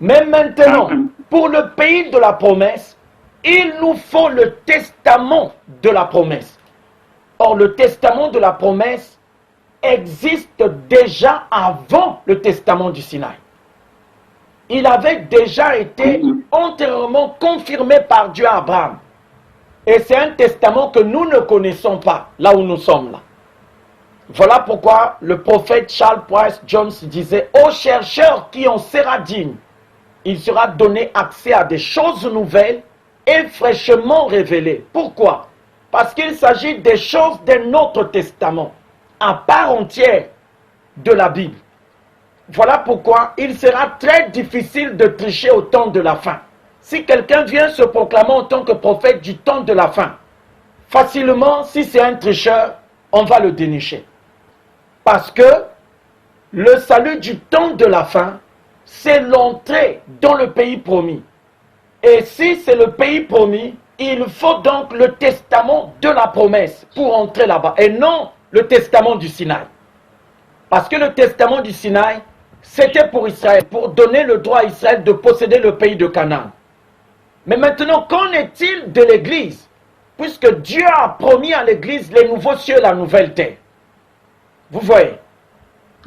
Mais maintenant, pour le pays de la promesse, il nous faut le testament de la promesse. Or, le testament de la promesse existe déjà avant le testament du Sinaï. Il avait déjà été entièrement confirmé par Dieu à Abraham. Et c'est un testament que nous ne connaissons pas, là où nous sommes là. Voilà pourquoi le prophète Charles Price Jones disait « Aux chercheurs qui en sera digne, il sera donné accès à des choses nouvelles et fraîchement révélées. » Pourquoi? Parce qu'il s'agit des choses d'un autre testament, à part entière de la Bible. Voilà pourquoi il sera très difficile de tricher au temps de la fin. Si quelqu'un vient se proclamer en tant que prophète du temps de la fin, facilement, si c'est un tricheur, on va le dénicher. Parce que le salut du temps de la fin, c'est l'entrée dans le pays promis. Et si c'est le pays promis, il faut donc le testament de la promesse pour entrer là-bas. Et non le testament du Sinaï. Parce que le testament du Sinaï, c'était pour Israël, pour donner le droit à Israël de posséder le pays de Canaan. Mais maintenant, qu'en est-il de l'Église? Puisque Dieu a promis à l'Église les nouveaux cieux et la nouvelle terre. Vous voyez?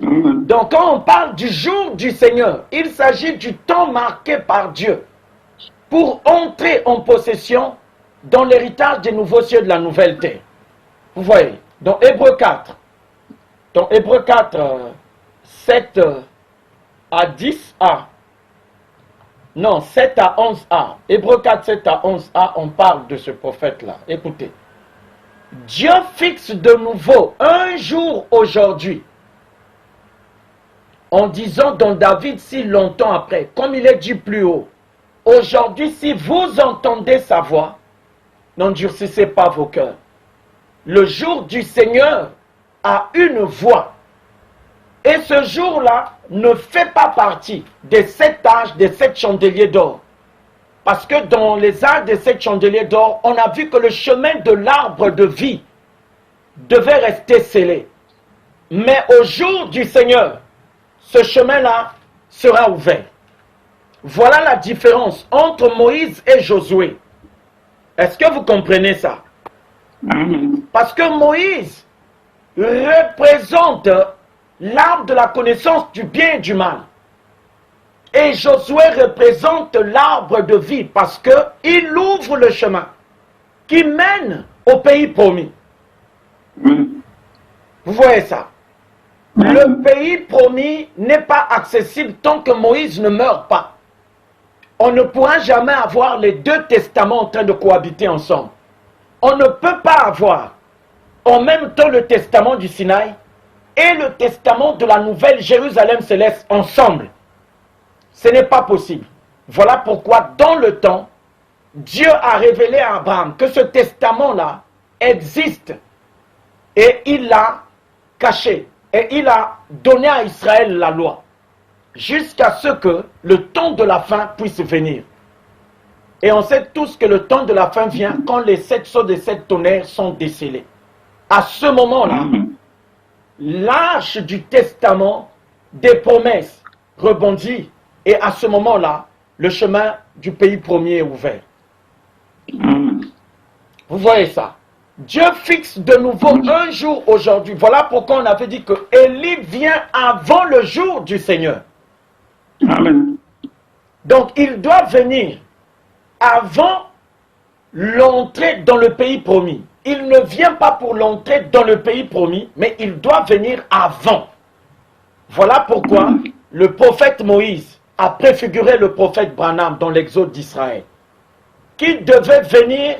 Donc quand on parle du jour du Seigneur, il s'agit du temps marqué par Dieu pour entrer en possession dans l'héritage des nouveaux cieux et de la nouvelle terre. Vous voyez? Dans Hébreux 4, 7 à 10a, non, 7 à 11a, Hébreux 4, 7 à 11a, on parle de ce prophète-là. Écoutez, Dieu fixe de nouveau un jour aujourd'hui, en disant dans David si longtemps après, comme il est dit plus haut, aujourd'hui si vous entendez sa voix, n'endurcissez pas vos cœurs. Le jour du Seigneur a une voix. Et ce jour-là ne fait pas partie des 7 âges, des 7 chandeliers d'or. Parce que dans les âges des 7 chandeliers d'or, on a vu que le chemin de l'arbre de vie devait rester scellé. Mais au jour du Seigneur, ce chemin-là sera ouvert. Voilà la différence entre Moïse et Josué. Est-ce que vous comprenez ça? Parce que Moïse représente l'arbre de la connaissance du bien et du mal. Et Josué représente l'arbre de vie parce qu'il ouvre le chemin qui mène au pays promis. Vous voyez ça? Le pays promis n'est pas accessible tant que Moïse ne meurt pas. On ne pourra jamais avoir les deux testaments en train de cohabiter ensemble. On ne peut pas avoir en même temps le testament du Sinaï et le testament de la nouvelle Jérusalem céleste ensemble. Ce n'est pas possible. Voilà pourquoi dans le temps, Dieu a révélé à Abraham que ce testament-là existe et il l'a caché et il a donné à Israël la loi jusqu'à ce que le temps de la fin puisse venir. Et on sait tous que le temps de la fin vient quand les 7 sceaux des 7 tonnerres sont décelés. À ce moment-là, l'arche du testament des promesses rebondit et à ce moment-là, le chemin du pays premier est ouvert. Vous voyez ça? Dieu fixe de nouveau un jour aujourd'hui. Voilà pourquoi on avait dit que Élie vient avant le jour du Seigneur. Amen. Donc il doit venir avant l'entrée dans le pays promis. Il ne vient pas pour l'entrée dans le pays promis, mais il doit venir avant. Voilà pourquoi le prophète Moïse a préfiguré le prophète Branham dans l'exode d'Israël, qui devait venir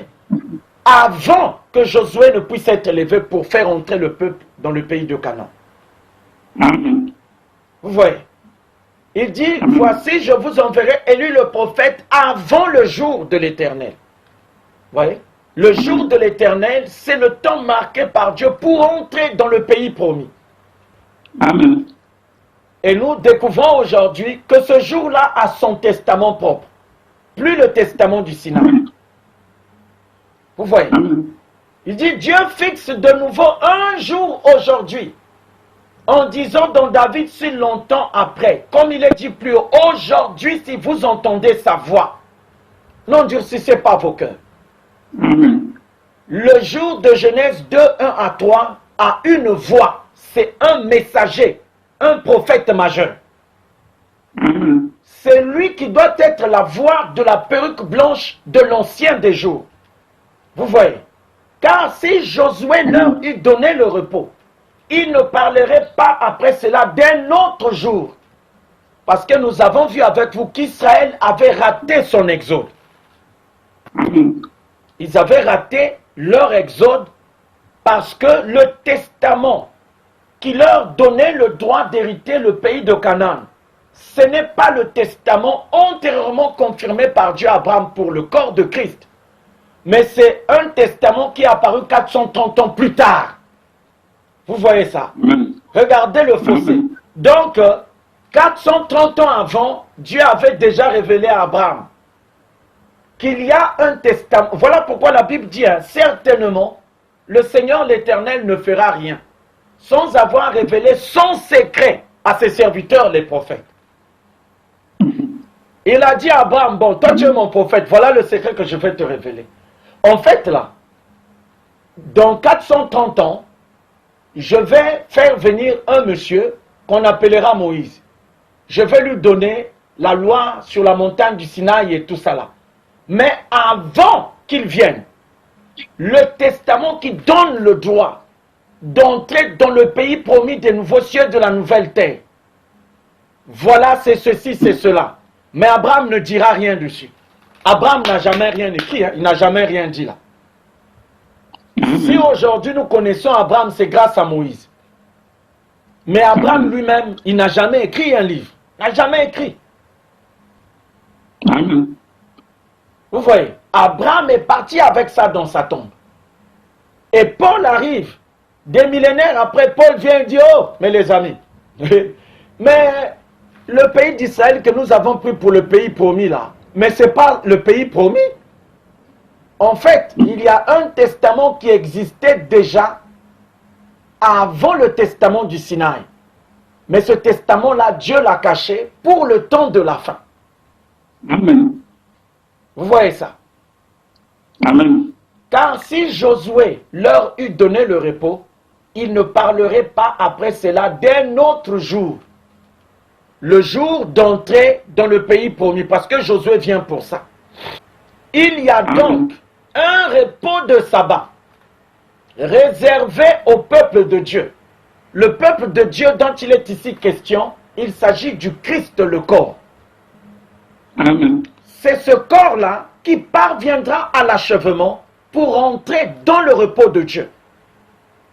avant que Josué ne puisse être élevé pour faire entrer le peuple dans le pays de Canaan. Vous voyez? Il dit, voici, je vous enverrai Élie le prophète avant le jour de l'Éternel. Vous voyez? Le jour de l'Éternel, c'est le temps marqué par Dieu pour entrer dans le pays promis. Amen. Et nous découvrons aujourd'hui que ce jour-là a son testament propre. Plus le testament du Sinaï. Vous voyez? Il dit, Dieu fixe de nouveau un jour aujourd'hui. En disant dans David si longtemps après, comme il est dit plus haut, aujourd'hui si vous entendez sa voix, n'endurcissez pas vos cœurs. Le jour de Genèse 2, 1 à 3 a une voix, c'est un messager, un prophète majeur. C'est lui qui doit être la voix de la perruque blanche de l'ancien des jours. Vous voyez? Car si Josué leur eût donné le repos, il ne parlerait pas après cela d'un autre jour. Parce que nous avons vu avec vous qu'Israël avait raté son exode. Ils avaient raté leur exode parce que le testament qui leur donnait le droit d'hériter le pays de Canaan, ce n'est pas le testament antérieurement confirmé par Dieu à Abraham pour le corps de Christ, mais c'est un testament qui est apparu 430 ans plus tard. Vous voyez ça? Regardez le fossé. Donc, 430 ans avant, Dieu avait déjà révélé à Abraham qu'il y a un testament. Voilà pourquoi la Bible dit, certainement, le Seigneur l'Éternel ne fera rien sans avoir révélé son secret à ses serviteurs, les prophètes. Il a dit à Abraham, bon, toi tu es mon prophète, voilà le secret que je vais te révéler. En fait, là, dans 430 ans, je vais faire venir un monsieur qu'on appellera Moïse. Je vais lui donner la loi sur la montagne du Sinaï et tout ça là. Mais avant qu'il vienne, le testament qui donne le droit d'entrer dans le pays promis des nouveaux cieux de la nouvelle terre. Voilà, c'est ceci, c'est cela. Mais Abraham ne dira rien dessus. Abraham n'a jamais rien écrit, hein? Il n'a jamais rien dit là. Si aujourd'hui nous connaissons Abraham, c'est grâce à Moïse. Mais Abraham lui-même, il n'a jamais écrit un livre. Il n'a jamais écrit. Amen. Vous voyez, Abraham est parti avec ça dans sa tombe. Et Paul arrive. Des millénaires après, Paul vient et dit, oh, mais les amis, mais le pays d'Israël que nous avons pris pour le pays promis là, mais ce n'est pas le pays promis. En fait, il y a un testament qui existait déjà avant le testament du Sinaï. Mais ce testament-là, Dieu l'a caché pour le temps de la fin. Amen. Vous voyez ça? Amen. Car si Josué leur eût donné le repos, ils ne parleraient pas après cela d'un autre jour. Le jour d'entrer dans le pays promis, parce que Josué vient pour ça. Il y a donc un repos de sabbat réservé au peuple de Dieu. Le peuple de Dieu dont il est ici question, il s'agit du Christ le corps. Amen. C'est ce corps-là qui parviendra à l'achèvement pour entrer dans le repos de Dieu.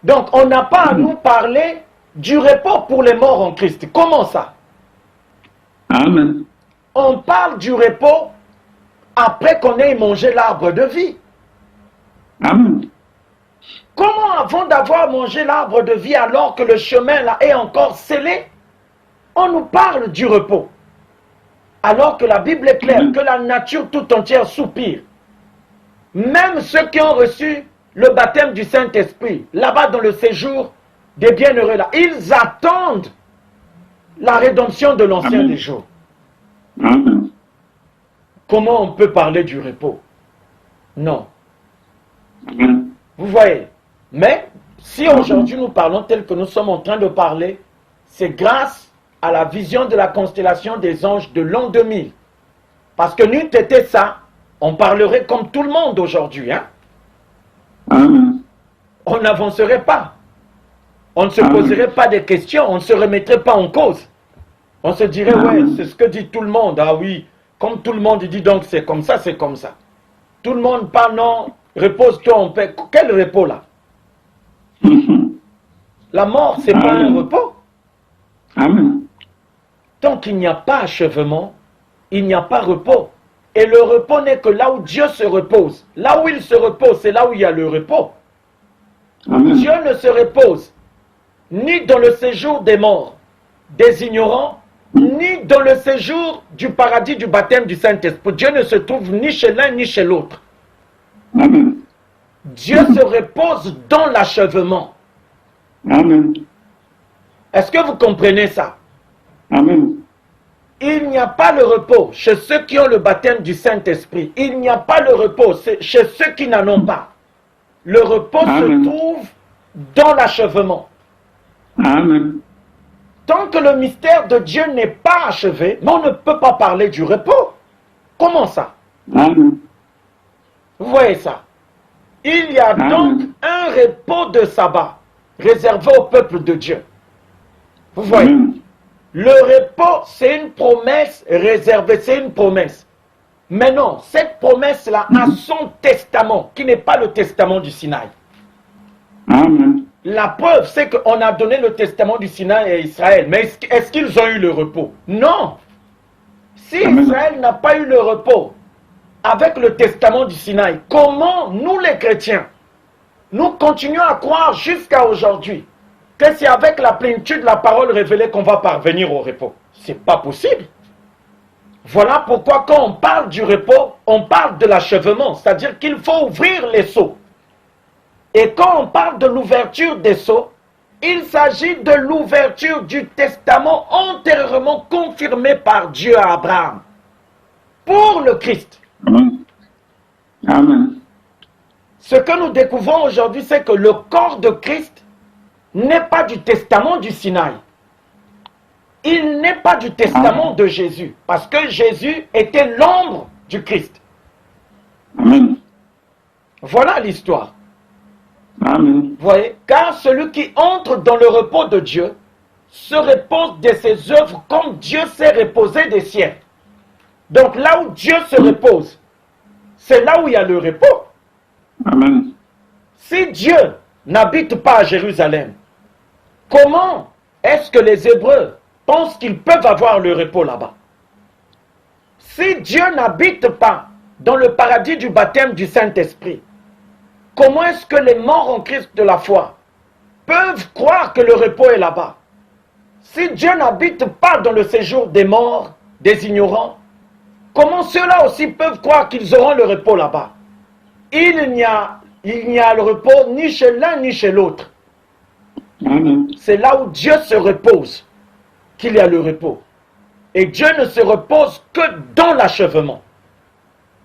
Donc on n'a pas à nous parler du repos pour les morts en Christ. Comment ça? Amen. On parle du repos après qu'on ait mangé l'arbre de vie. Amen. Comment avant d'avoir mangé l'arbre de vie alors que le chemin là est encore scellé, on nous parle du repos? Alors que la Bible est claire, que la nature tout entière soupire. Même ceux qui ont reçu le baptême du Saint-Esprit, là-bas dans le séjour des bienheureux là, ils attendent la rédemption de l'ancien des jours. Amen. Comment on peut parler du repos? Non. Amen. Vous voyez? Mais si aujourd'hui nous parlons tel que nous sommes en train de parler, c'est grâce à la vision de la constellation des anges de l'an 2000. Parce que n'eût été ça, on parlerait comme tout le monde aujourd'hui. Hein? Amen. On n'avancerait pas. On ne se poserait pas des questions, on ne se remettrait pas en cause. On se dirait, ouais, c'est ce que dit tout le monde. Ah oui, comme tout le monde dit donc c'est comme ça, c'est comme ça. Tout le monde parle, non, repose-toi en paix. Quel repos là? La mort, c'est pas un repos. Amen. Tant qu'il n'y a pas achèvement, il n'y a pas repos. Et le repos n'est que là où Dieu se repose. Là où il se repose, c'est là où il y a le repos. Amen. Dieu ne se repose ni dans le séjour des morts, des ignorants, ni dans le séjour du paradis du baptême du Saint-Esprit. Dieu ne se trouve ni chez l'un ni chez l'autre. Amen. Dieu se repose dans l'achèvement. Amen. Est-ce que vous comprenez ça? Amen. Il n'y a pas le repos chez ceux qui ont le baptême du Saint-Esprit. Il n'y a pas le repos chez ceux qui n'en ont pas. Le repos Amen. se trouve dans l'achèvement. Amen. Tant que le mystère de Dieu n'est pas achevé, on ne peut pas parler du repos. Comment ça? Amen. Vous voyez ça? Il y a Amen. donc un repos de sabbat réservé au peuple de Dieu. Vous voyez? Amen. Le repos, c'est une promesse réservée, c'est une promesse. Mais non, cette promesse-là a son testament, qui n'est pas le testament du Sinaï. Amen. La preuve, c'est qu'on a donné le testament du Sinaï à Israël. Mais est-ce qu'ils ont eu le repos? Non. Si Amen. Israël n'a pas eu le repos avec le testament du Sinaï, comment nous les chrétiens, nous continuons à croire jusqu'à aujourd'hui que c'est avec la plénitude de la parole révélée qu'on va parvenir au repos? C'est pas possible. Voilà pourquoi quand on parle du repos, on parle de l'achèvement, c'est-à-dire qu'il faut ouvrir les seaux. Et quand on parle de l'ouverture des seaux, il s'agit de l'ouverture du testament antérieurement confirmé par Dieu à Abraham. pour le Christ. Amen. Amen. Ce que nous découvrons aujourd'hui, c'est que le corps de Christ n'est pas du testament du Sinaï. Il n'est pas du testament de Jésus, parce que Jésus était l'ombre du Christ. Amen. Voilà l'histoire. Amen. Vous voyez, car celui qui entre dans le repos de Dieu se repose de ses œuvres comme Dieu s'est reposé des siennes. Donc là où Dieu se repose, c'est là où il y a le repos. Amen. Si Dieu n'habite pas à Jérusalem, comment est-ce que les Hébreux pensent qu'ils peuvent avoir le repos là-bas? Si Dieu n'habite pas dans le paradis du baptême du Saint-Esprit, comment est-ce que les morts en Christ de la foi peuvent croire que le repos est là-bas? Si Dieu n'habite pas dans le séjour des morts, des ignorants, comment ceux-là aussi peuvent croire qu'ils auront le repos là-bas? Il n'y a le repos ni chez l'un ni chez l'autre. C'est là où Dieu se repose qu'il y a le repos. Et Dieu ne se repose que dans l'achèvement.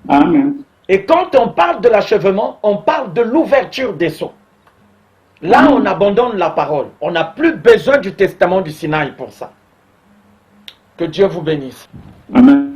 Amen. Et quand on parle de l'achèvement, on parle de l'ouverture des sceaux. Là, on abandonne la parole. On n'a plus besoin du testament du Sinaï pour ça. Que Dieu vous bénisse. Amen.